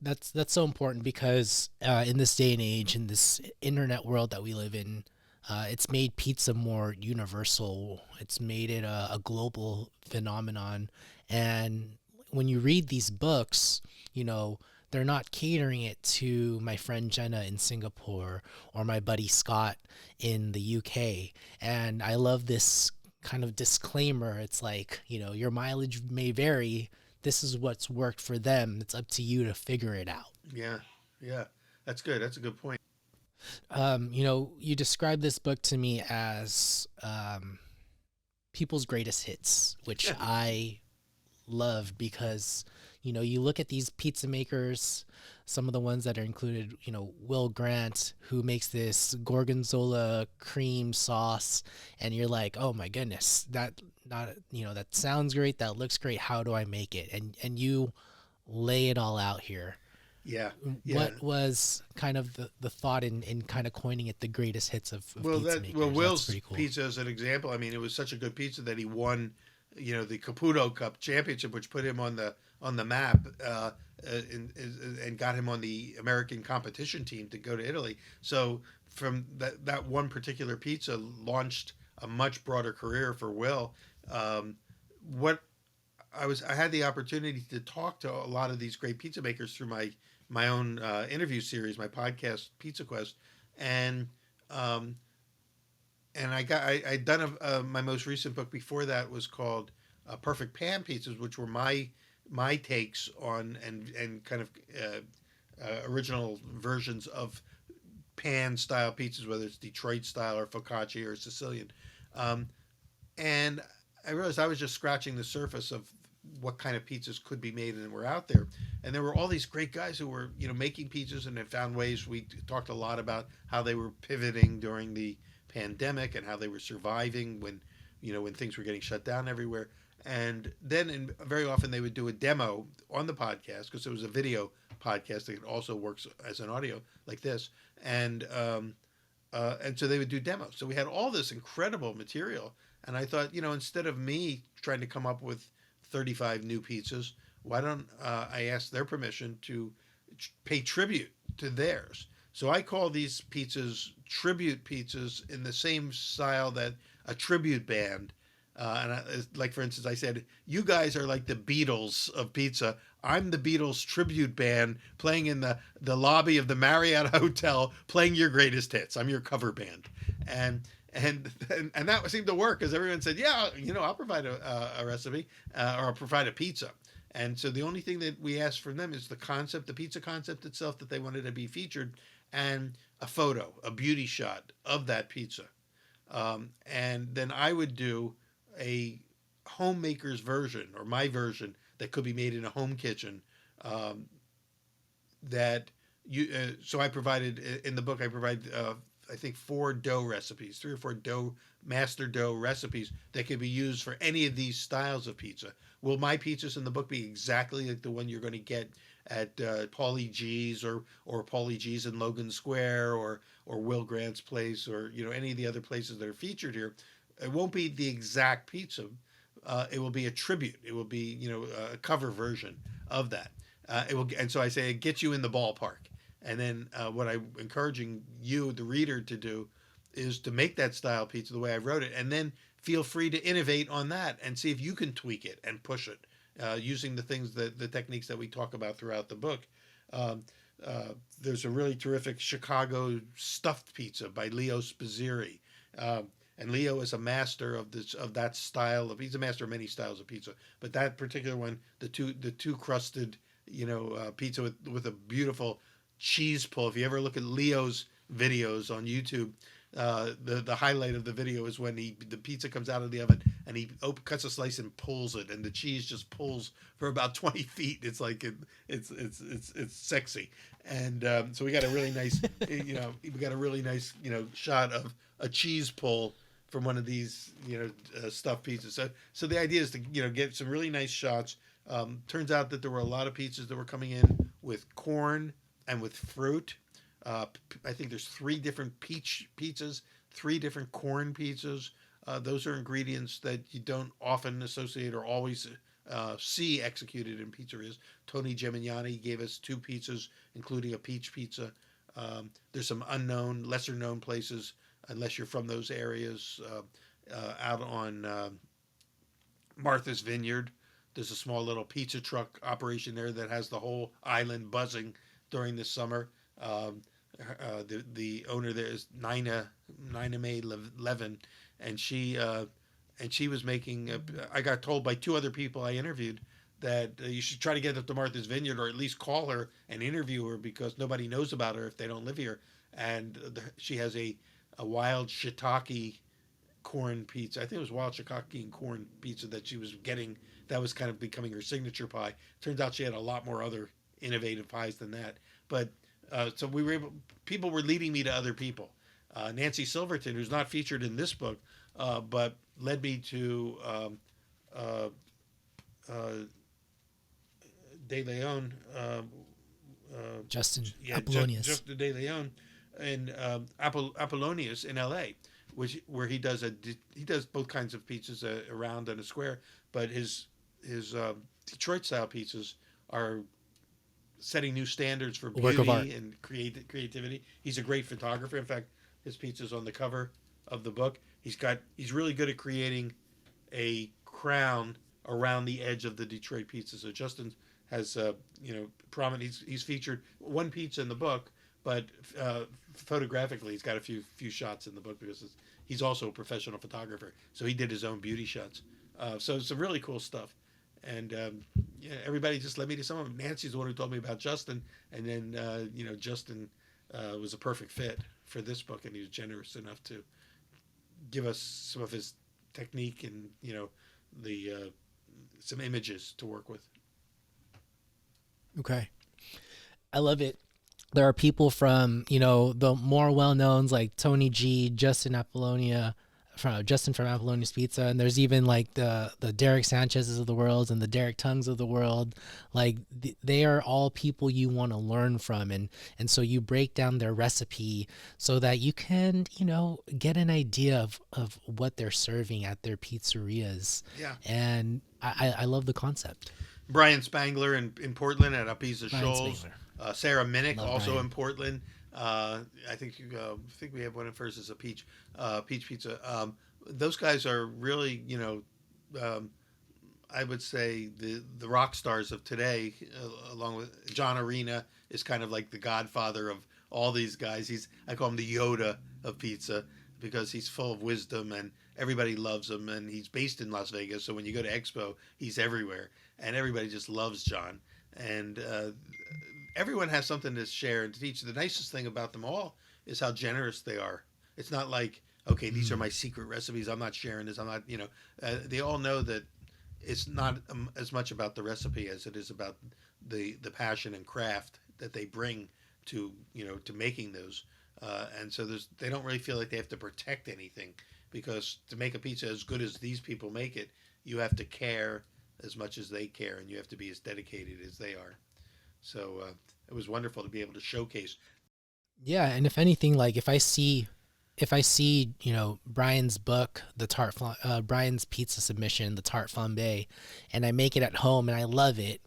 That's so important because in this day and age, in this internet world that we live in, it's made pizza more universal. It's made it a global phenomenon. And when you read these books, you know, they're not catering it to my friend Jenna in Singapore or my buddy Scott in the UK. And I love this kind of disclaimer. It's like, your mileage may vary. This is what's worked for them. It's up to you to figure it out. Yeah, yeah, that's good. That's a good point. You described this book to me as people's greatest hits, which I love because, you look at these pizza makers, some of the ones that are included, Will Grant, who makes this gorgonzola cream sauce, and you're like, oh my goodness, that sounds great, that looks great. How do I make it? And you lay it all out here. Yeah, yeah. What was kind of the thought in kind of coining it the greatest hits of Well, pizza makers? That's Will's pretty cool. pizza as an example. I mean, it was such a good pizza that he won, the Caputo Cup championship, which put him on the map, and got him on the American competition team to go to Italy. So from that one particular pizza launched a much broader career for Will. What I had the opportunity to talk to a lot of these great pizza makers through my own interview series, my podcast Pizza Quest, and um, I'd done my most recent book before that was called Perfect Pan Pizzas, which were my takes on and kind of original versions of pan style pizzas, whether it's Detroit style or focaccia or Sicilian. Um, and I realized I was just scratching the surface of what kind of pizzas could be made and were out there. And there were all these great guys who were, making pizzas and had found ways. We talked a lot about how they were pivoting during the pandemic and how they were surviving when things were getting shut down everywhere. And then very often they would do a demo on the podcast because it was a video podcast that also works as an audio like this. And so they would do demos. So we had all this incredible material. And I thought, instead of me trying to come up with 35 new pizzas, why don't I ask their permission to pay tribute to theirs? So I call these pizzas tribute pizzas in the same style that a tribute band. Like, for instance, I said, you guys are like the Beatles of pizza. I'm the Beatles tribute band playing in the lobby of the Marriott Hotel, playing your greatest hits. I'm your cover band. And and that seemed to work because everyone said, yeah, I'll provide a recipe or I'll provide a pizza. And so the only thing that we asked from them is the concept, the pizza concept itself that they wanted to be featured, and a photo, a beauty shot of that pizza. And then I would do a homemaker's version or my version that could be made in a home kitchen, um, that you. So I provided in the book. I provide I think 4 dough recipes, 3 or 4 master dough recipes that can be used for any of these styles of pizza. Will my pizzas in the book be exactly like the one you're going to get at Paulie G's or Paulie G's in Logan Square or Will Grant's place or any of the other places that are featured here? It won't be the exact pizza. It will be a tribute. It will be a cover version of that. It will, and so I say it gets you in the ballpark. And then what I'm encouraging you, the reader, to do is to make that style pizza the way I wrote it, and then feel free to innovate on that and see if you can tweak it and push it using the techniques that we talk about throughout the book. Um, there's a really terrific Chicago stuffed pizza by Leo Spazzeri. And Leo is a master of that style of. He's a master of many styles of pizza, but that particular one, the two crusted, pizza with a beautiful cheese pull. If you ever look at Leo's videos on YouTube, the highlight of the video is when the pizza comes out of the oven and he cuts a slice and pulls it, and the cheese just pulls for about 20 feet. It's like it's sexy, and so we got a really nice shot of a cheese pull from one of these stuffed pizzas. So the idea is to get some really nice shots. Turns out that there were a lot of pizzas that were coming in with corn and with fruit. I think there's 3 different peach pizzas, 3 different corn pizzas. Those are ingredients that you don't often associate or always see executed in pizzerias. Tony Gemignani gave us 2 pizzas, including a peach pizza. There's some unknown, lesser known places, unless you're from those areas, out on Martha's Vineyard. There's a small little pizza truck operation there that has the whole island buzzing during the summer. The owner there is Nina May Levin, and she was making. I got told by 2 other people I interviewed that you should try to get up to Martha's Vineyard or at least call her and interview her because nobody knows about her if they don't live here. And she has a wild shiitake corn pizza. I think it was wild shiitake and corn pizza that she was getting. That was kind of becoming her signature pie. Turns out she had a lot more other innovative pies than that. But so we were able. People were leading me to other people. Nancy Silverton, who's not featured in this book, but led me to uh, uh, De Leon. Justin Yeah, Apollonius. just De Leon and Apollonius in L.A., where he does both kinds of pizzas, a round and a square, but his Detroit style pizzas are setting new standards for A work of art. beauty and creativity. He's a great photographer. In fact, his pizza's on the cover of the book. He's really good at creating a crown around the edge of the Detroit pizza. So Justin has prominent. He's featured one pizza in the book, but photographically he's got a few shots in the book because he's also a professional photographer. So he did his own beauty shots. So some really cool stuff. And yeah, everybody just led me to someone. Nancy's the one who told me about Justin, and then Justin was a perfect fit for this book, and he was generous enough to give us some of his technique and the some images to work with. Okay. I love it. There are people from, the more well knowns like Tony G, Justin from Apollonius Pizza, and there's even like the Derek Sanchez's of the world and the Derek Tongues of the world. Like they are all people you want to learn from, and so you break down their recipe so that you can get an idea of what they're serving at their pizzerias, Yeah, and I love the concept. Brian Spangler in Portland at Apisa Brian Shoals. Spangler, Sarah Minnick love also in Brian. Portland. I think we have one in first as a peach pizza. Those guys are really um, I would say the rock stars of today, along with John Arena, is kind of like the godfather of all these guys. I call him the Yoda of pizza because he's full of wisdom and everybody loves him. And he's based in Las Vegas, so when you go to Expo, he's everywhere, and everybody just loves John. And everyone has something to share and to teach. The nicest thing about them all is how generous they are. It's not like, okay, these are Mm. my secret recipes. I'm not sharing this. I'm not. They all know that it's not as much about the recipe as it is about the passion and craft that they bring to to making those, and so they don't really feel like they have to protect anything because to make a pizza as good as these people make it, you have to care as much as they care, and you have to be as dedicated as they are. So it was wonderful to be able to showcase. Yeah, and if anything, like if I see, Brian's book, Brian's pizza submission, the tart flambe, and I make it at home and I love it,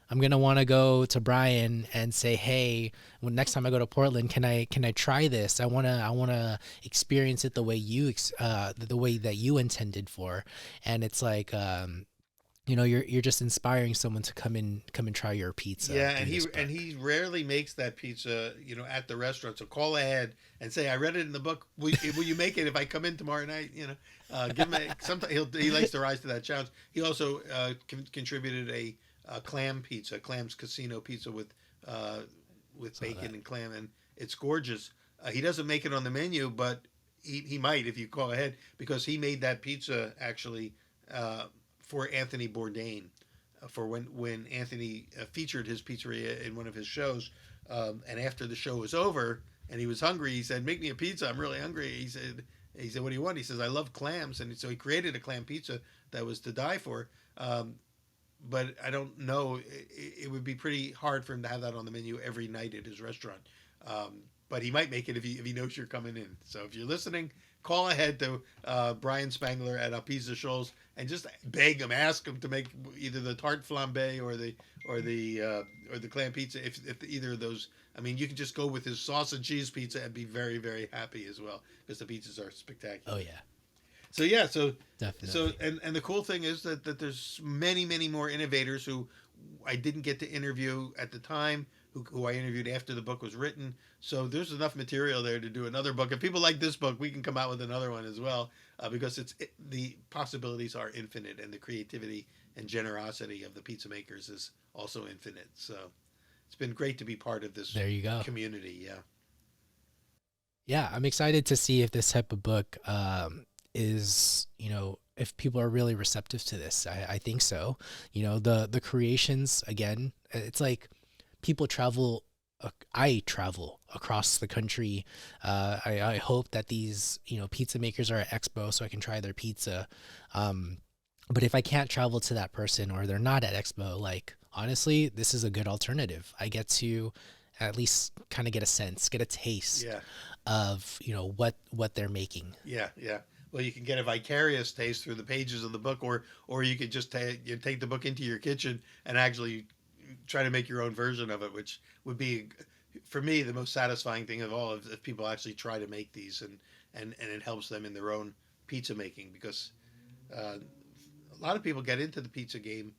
I'm gonna want to go to Brian and say, hey, when next time I go to Portland, can I try this? I wanna experience it the way the way that you intended for, and it's like, you're just inspiring someone to come and try your pizza Yeah, through this and book. he rarely makes that pizza, at the restaurant. So call ahead and say, "I read it in the book. Will you make it if I come in tomorrow night?" Give him sometimes he likes to rise to that challenge. He also contributed a clam pizza, Clam's Casino pizza uh, with So that bacon and clam, and it's gorgeous. He doesn't make it on the menu, but he might if you call ahead because he made that pizza actually uh, for Anthony Bourdain for when Anthony featured his pizzeria in one of his shows. And after the show was over and he was hungry, he said, "Make me a pizza. I'm really hungry." He said, "What do you want?" He says, "I love clams," and so he created a clam pizza that was to die for. But I don't know. It would be pretty hard for him to have that on the menu every night at his restaurant. But he might make it if he knows you're coming in. So if you're listening, call ahead to Brian Spangler at Pizza Shoals and just beg him, ask him to make either the tart flambe or the clam pizza. If either of those, I mean, you can just go with his sauce and cheese pizza and be very very happy as well because the pizzas are Oh spectacular. yeah, So yeah, so definitely. and the cool thing is that there's many more innovators who I didn't get to interview at the time, who I interviewed after the book was written. So there's enough material there to do another book. If people like this book, we can come out with another one as well, because the possibilities are infinite, and the creativity and generosity of the pizza makers is also infinite. So it's been great to be part of this There you go. community. Yeah. Yeah, I'm excited to see if this type of book is, if people are really receptive to this. I think so. The creations, again, it's like people travel. I travel across the country. I hope that these, pizza makers are at Expo so I can try their pizza. Um, but if I can't travel to that person or they're not at Expo, like, honestly, this is a good alternative. I get to at least kind of get a sense, get a taste Yeah. of, what they're making. Yeah, yeah. Well, you can get a vicarious taste through the pages of the book, or you could just take the book into your kitchen and actually try to make your own version of it, which would be, for me, the most satisfying thing of all, if people actually try to make these and it helps them in their own pizza making because uh, a lot of people get into the pizza game,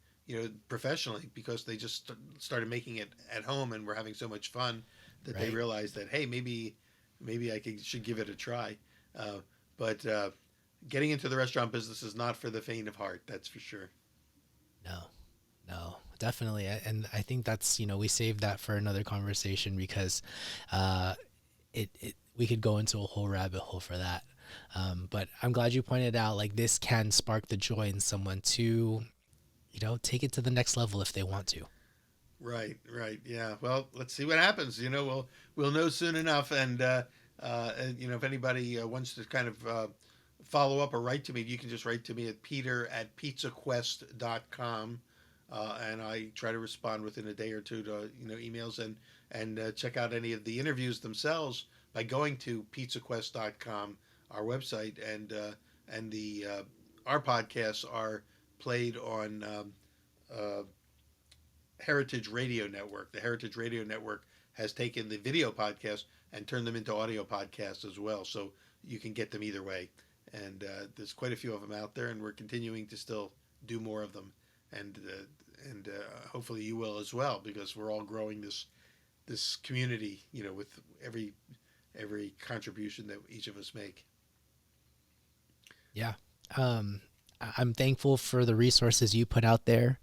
professionally because they just started making it at home and were having so much fun that they Right? realized that hey, maybe should give it a try. Uh, but getting into the restaurant business is not for the faint of heart. That's for sure. No, no, definitely. And I think that's, we saved that for another conversation because uh, we could go into a whole rabbit hole for that. But I'm glad you pointed out, like, this can spark the joy in someone to, take it to the next level if they want to. Right, right. Yeah. Well, let's see what happens. We'll know soon enough. And if anybody wants to kind of follow up or write to me, you can just write to me at peter@pizzaquest.com. And I try to respond within a day or two to emails and check out any of the interviews themselves by going to pizzaquest.com, our website, and the our podcasts are played on uh, Heritage Radio Network. The Heritage Radio Network has taken the video podcast and turned them into audio podcasts as well. So you can get them either way. And there's quite a few of them out there, and we're continuing to still do more of them. And hopefully you will as well, because we're all growing this community, with every contribution that each of us make. Yeah. I'm thankful for the resources you put out there.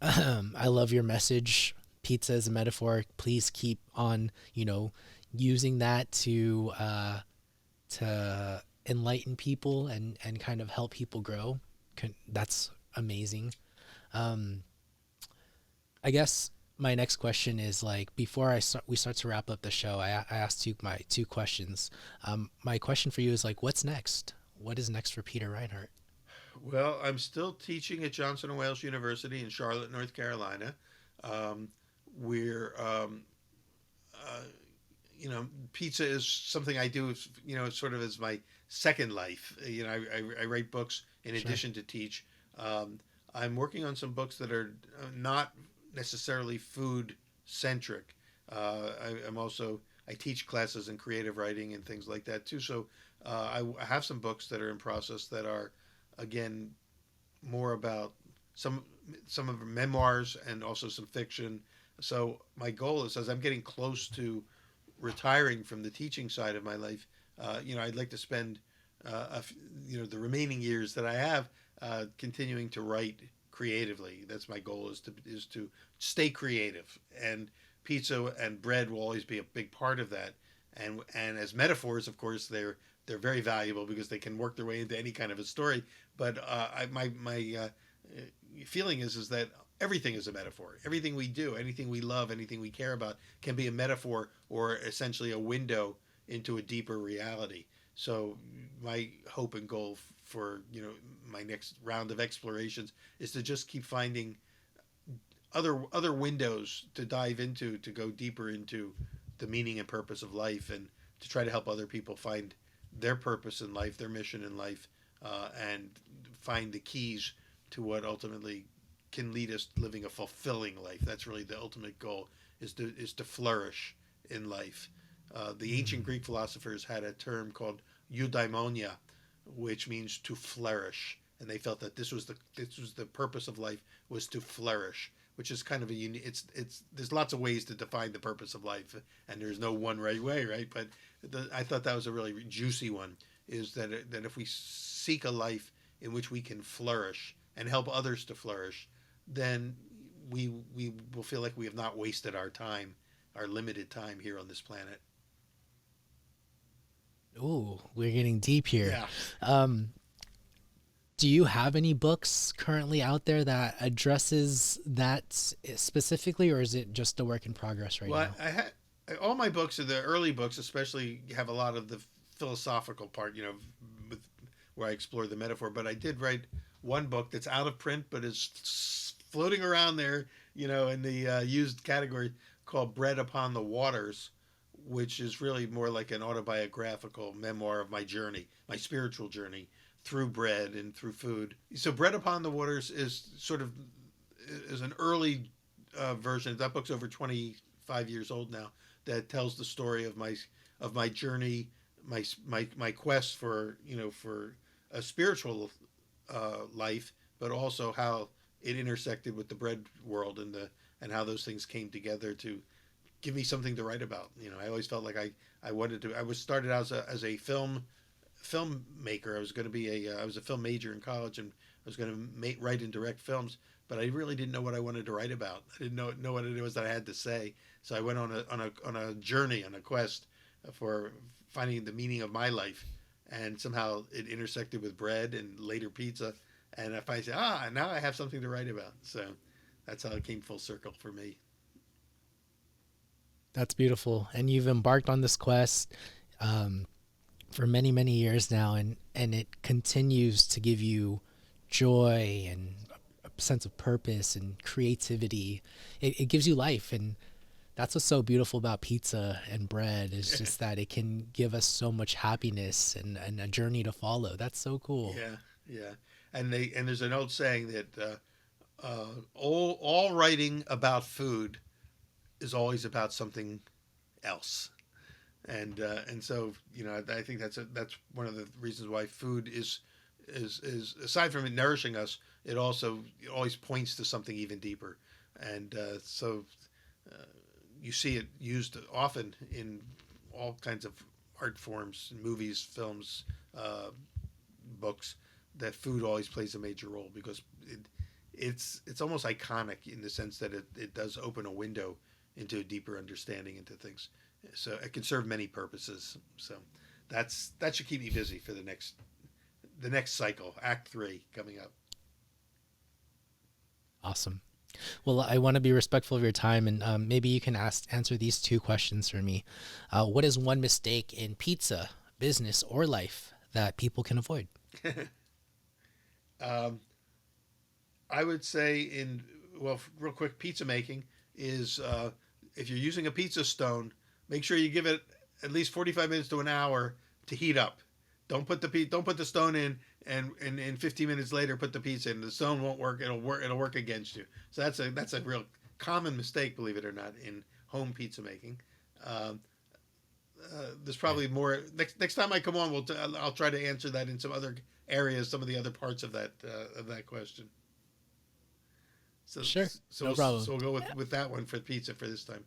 I love your message. Pizza is a metaphor. Please keep on, using that to enlighten people and kind of help people grow. That's amazing. Um, I guess my next question is like before we start to wrap up the show, I asked you my two questions. My question for you is like, what's next? What is next for Peter Reinhardt? Well, I'm still teaching at Johnson and Wales University in Charlotte, North Carolina. Um, we're uh, pizza is something I do, sort of as my second life. I write books in Sure. addition to teach. Um, I'm working on some books that are not necessarily food centric. I'm also, I teach classes in creative writing and things like that too. So I have some books that are in process that are, again, more about some some of memoirs and also some fiction. So my goal is, as I'm getting close to retiring from the teaching side of my life, I'd like to spend, the remaining years that I have continuing to write creatively. That's my goal, is to stay creative, and pizza and bread will always be a big part of that. And as metaphors, of course, they're very valuable because they can work their way into any kind of a story. But my feeling is that everything is a metaphor. Everything we do, anything we love, anything we care about, can be a metaphor or essentially a window into a deeper reality. So my hope and goal for my next round of explorations is to just keep finding other windows to dive into, to go deeper into the meaning and purpose of life, and to try to help other people find their purpose in life, their mission in life, and find the keys to what ultimately can lead us living a fulfilling life. That's really the ultimate goal, is to flourish in life. The ancient Mm. Greek philosophers had a term called eudaimonia, which means to flourish, and they felt that this was the purpose of life, was to flourish, which is kind of a unique. It's there's lots of ways to define the purpose of life, and there's no one right way, right? But I thought that was a really juicy one. Is that if we seek a life in which we can flourish and help others to flourish, then we will feel like we have not wasted our time, our limited time here on this planet. Ooh, we're getting deep here. Yeah. Um, do you have any books currently out there that addresses that specifically, or is it just a work in progress right Well, now? I had all my books, the early books, especially, have a lot of the philosophical part, with, where I explore the metaphor. But I did write one book that's out of print, but is floating around there, in the used category, called "Bread Upon the Waters," which is really more like an autobiographical memoir of my journey, my spiritual journey through bread and through food. So, "Bread Upon the Waters" is an early version. That book's over 25 years old now. That tells the story of my journey, my quest for a spiritual life, but also how it intersected with the bread world, and how those things came together to give me something to write about. I always felt like I wanted to. I was started out as a filmmaker. I was going to be I was a film major in college, and I was going to write and direct films. But I really didn't know what I wanted to write about. I didn't know what it was that I had to say. So I went on a journey, on a quest for finding the meaning of my life, and somehow it intersected with bread and later pizza. And if I say, now I have something to write about. So that's how it came full circle for me. That's beautiful. And you've embarked on this quest um, for many, many years now, and it continues to give you joy and a sense of purpose and creativity. It gives you life, and that's what's so beautiful about pizza and bread is just that it can give us so much happiness and a journey to follow. That's so cool. Yeah, yeah. And there's an old saying that all writing about food is always about something else. And so I think that's one of the reasons why food is aside from it nourishing us, it always points to something even deeper. And so uh, you see it used often in all kinds of art forms, movies, films, uh, books, that food always plays a major role, because it's almost iconic in the sense that it does open a window into a deeper understanding into things. So it can serve many purposes. So that should keep me busy for the next cycle, Act 3 coming up. Awesome. Well, I want to be respectful of your time, and maybe you can answer these two questions for me. What is one mistake in pizza, business, or life that people can avoid? um, I would say well, real quick, pizza making is if you're using a pizza stone, make sure you give it at least 45 minutes to an hour to heat up. Don't put the stone in and 15 minutes later put the pizza in. The stone won't work. It'll work against you. So that's a real common mistake, believe it or not, in home pizza making. Um, there's Right. probably more next time I come on. I'll try to answer that in some other areas, some of the other parts of that question. So Sure, so no we'll, problem. so we'll go with that one for pizza for this time.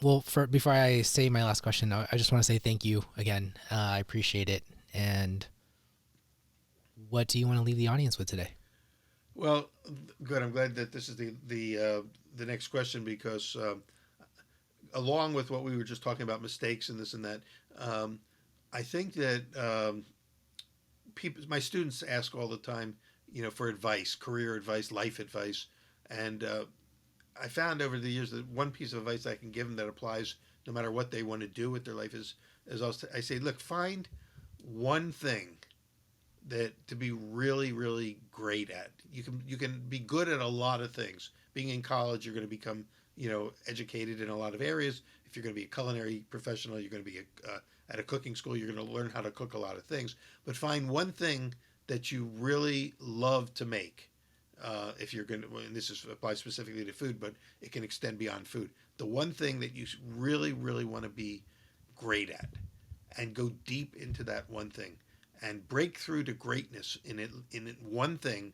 Well, for before I say my last question, I just want to say thank you again. I appreciate it. And what do you want to leave the audience with today? Well, good. I'm glad that this is the next question because along with what we were just talking about mistakes and this and that, um, I think that people, my students ask all the time, for advice, career advice, life advice, and I found over the years that one piece of advice I can give them that applies no matter what they want to do with their life is I say, look, find one thing that to be really really great at. You can be good at a lot of things. Being in college, you're going to become educated in a lot of areas. If you're going to be a culinary professional, you're going to be at a cooking school. You're going to learn how to cook a lot of things. But find one thing that you really love to make. If you're going to, and this is applies specifically to food, but it can extend beyond food. The one thing that you really, really want to be great at, and go deep into that one thing, and break through to greatness in one thing,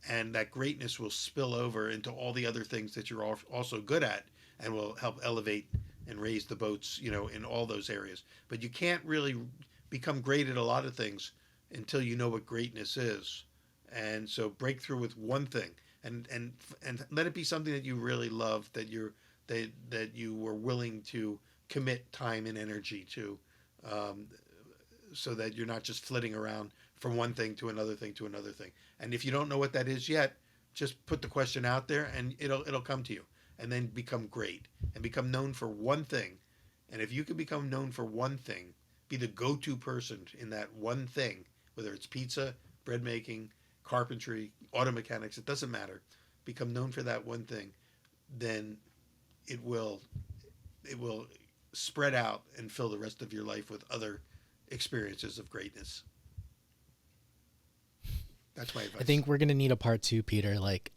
and that greatness will spill over into all the other things that you're also good at, and will help elevate and raise the boats, in all those areas. But you can't really become great at a lot of things until you know what greatness is. And so break through with one thing, and let it be something that you really love, that you were willing to commit time and energy to, um, so that you're not just flitting around from one thing to another thing to another thing. And if you don't know what that is yet, just put the question out there, and it'll come to you. And then become great and become known for one thing. And if you can become known for one thing, be the go-to person in that one thing, whether it's pizza, bread making, carpentry, auto mechanics, it doesn't matter. Become known for that one thing, then it will it will spread out and fill the rest of your life with other experiences of greatness. That's my I advice. think we're gonna need a part two, Peter. Like,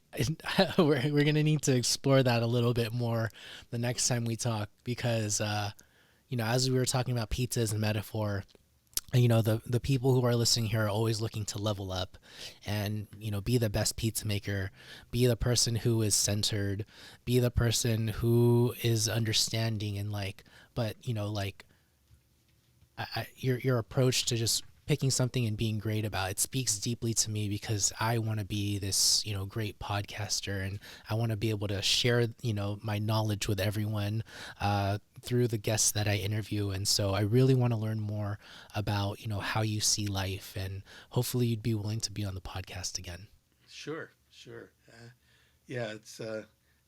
we're gonna need to explore that a little bit more the next time we talk because as we were talking about pizza as a metaphor, the people who are listening here are always looking to level up and be the best pizza maker, be the person who is centered, be the person who is understanding and like, but like your approach to just picking something and being great about it speaks deeply to me because I want to be this great podcaster, and I want to be able to share my knowledge with everyone through the guests that I interview. And so I really want to learn more about how you see life, and hopefully you'd be willing to be on the podcast again. Sure, sure. Yeah, it's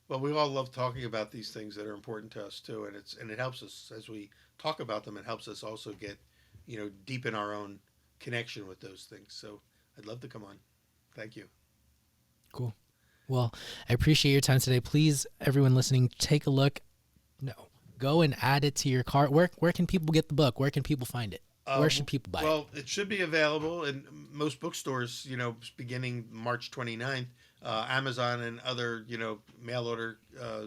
well, we all love talking about these things that are important to us too, and it helps us as we talk about them. It helps us also get deep in our own connection with those things. So I'd love to come on. Thank you. Cool. Well, I appreciate your time today. Please, everyone listening, take a look. No, go and add it to your cart. Where can people get the book? Where can people find it? Where should people buy it? Well, it should be available in most bookstores, beginning March 29th. Amazon and other, mail order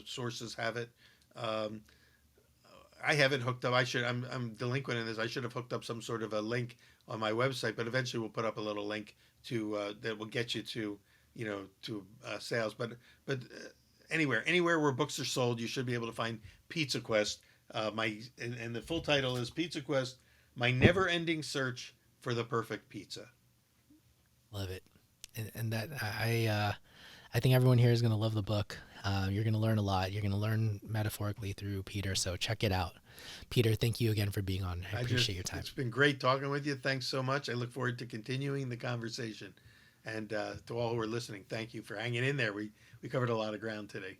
sources have it. Um, I haven't hooked up. I'm delinquent in this. I should have hooked up some sort of a link on my website, but eventually we'll put up a little link to that will get you to, sales. But anywhere where books are sold, you should be able to find Pizza Quest. And the full title is Pizza Quest: My Never-Ending Search for the Perfect Pizza. Love it. And that I think everyone here is going to love the book. You're going to learn a lot. You're going to learn metaphorically through Peter. So check it out. Peter, thank you again for being on. I appreciate your time. It's been great talking with you. Thanks so much. I look forward to continuing the conversation. And to all who are listening, thank you for hanging in there. We covered a lot of ground today.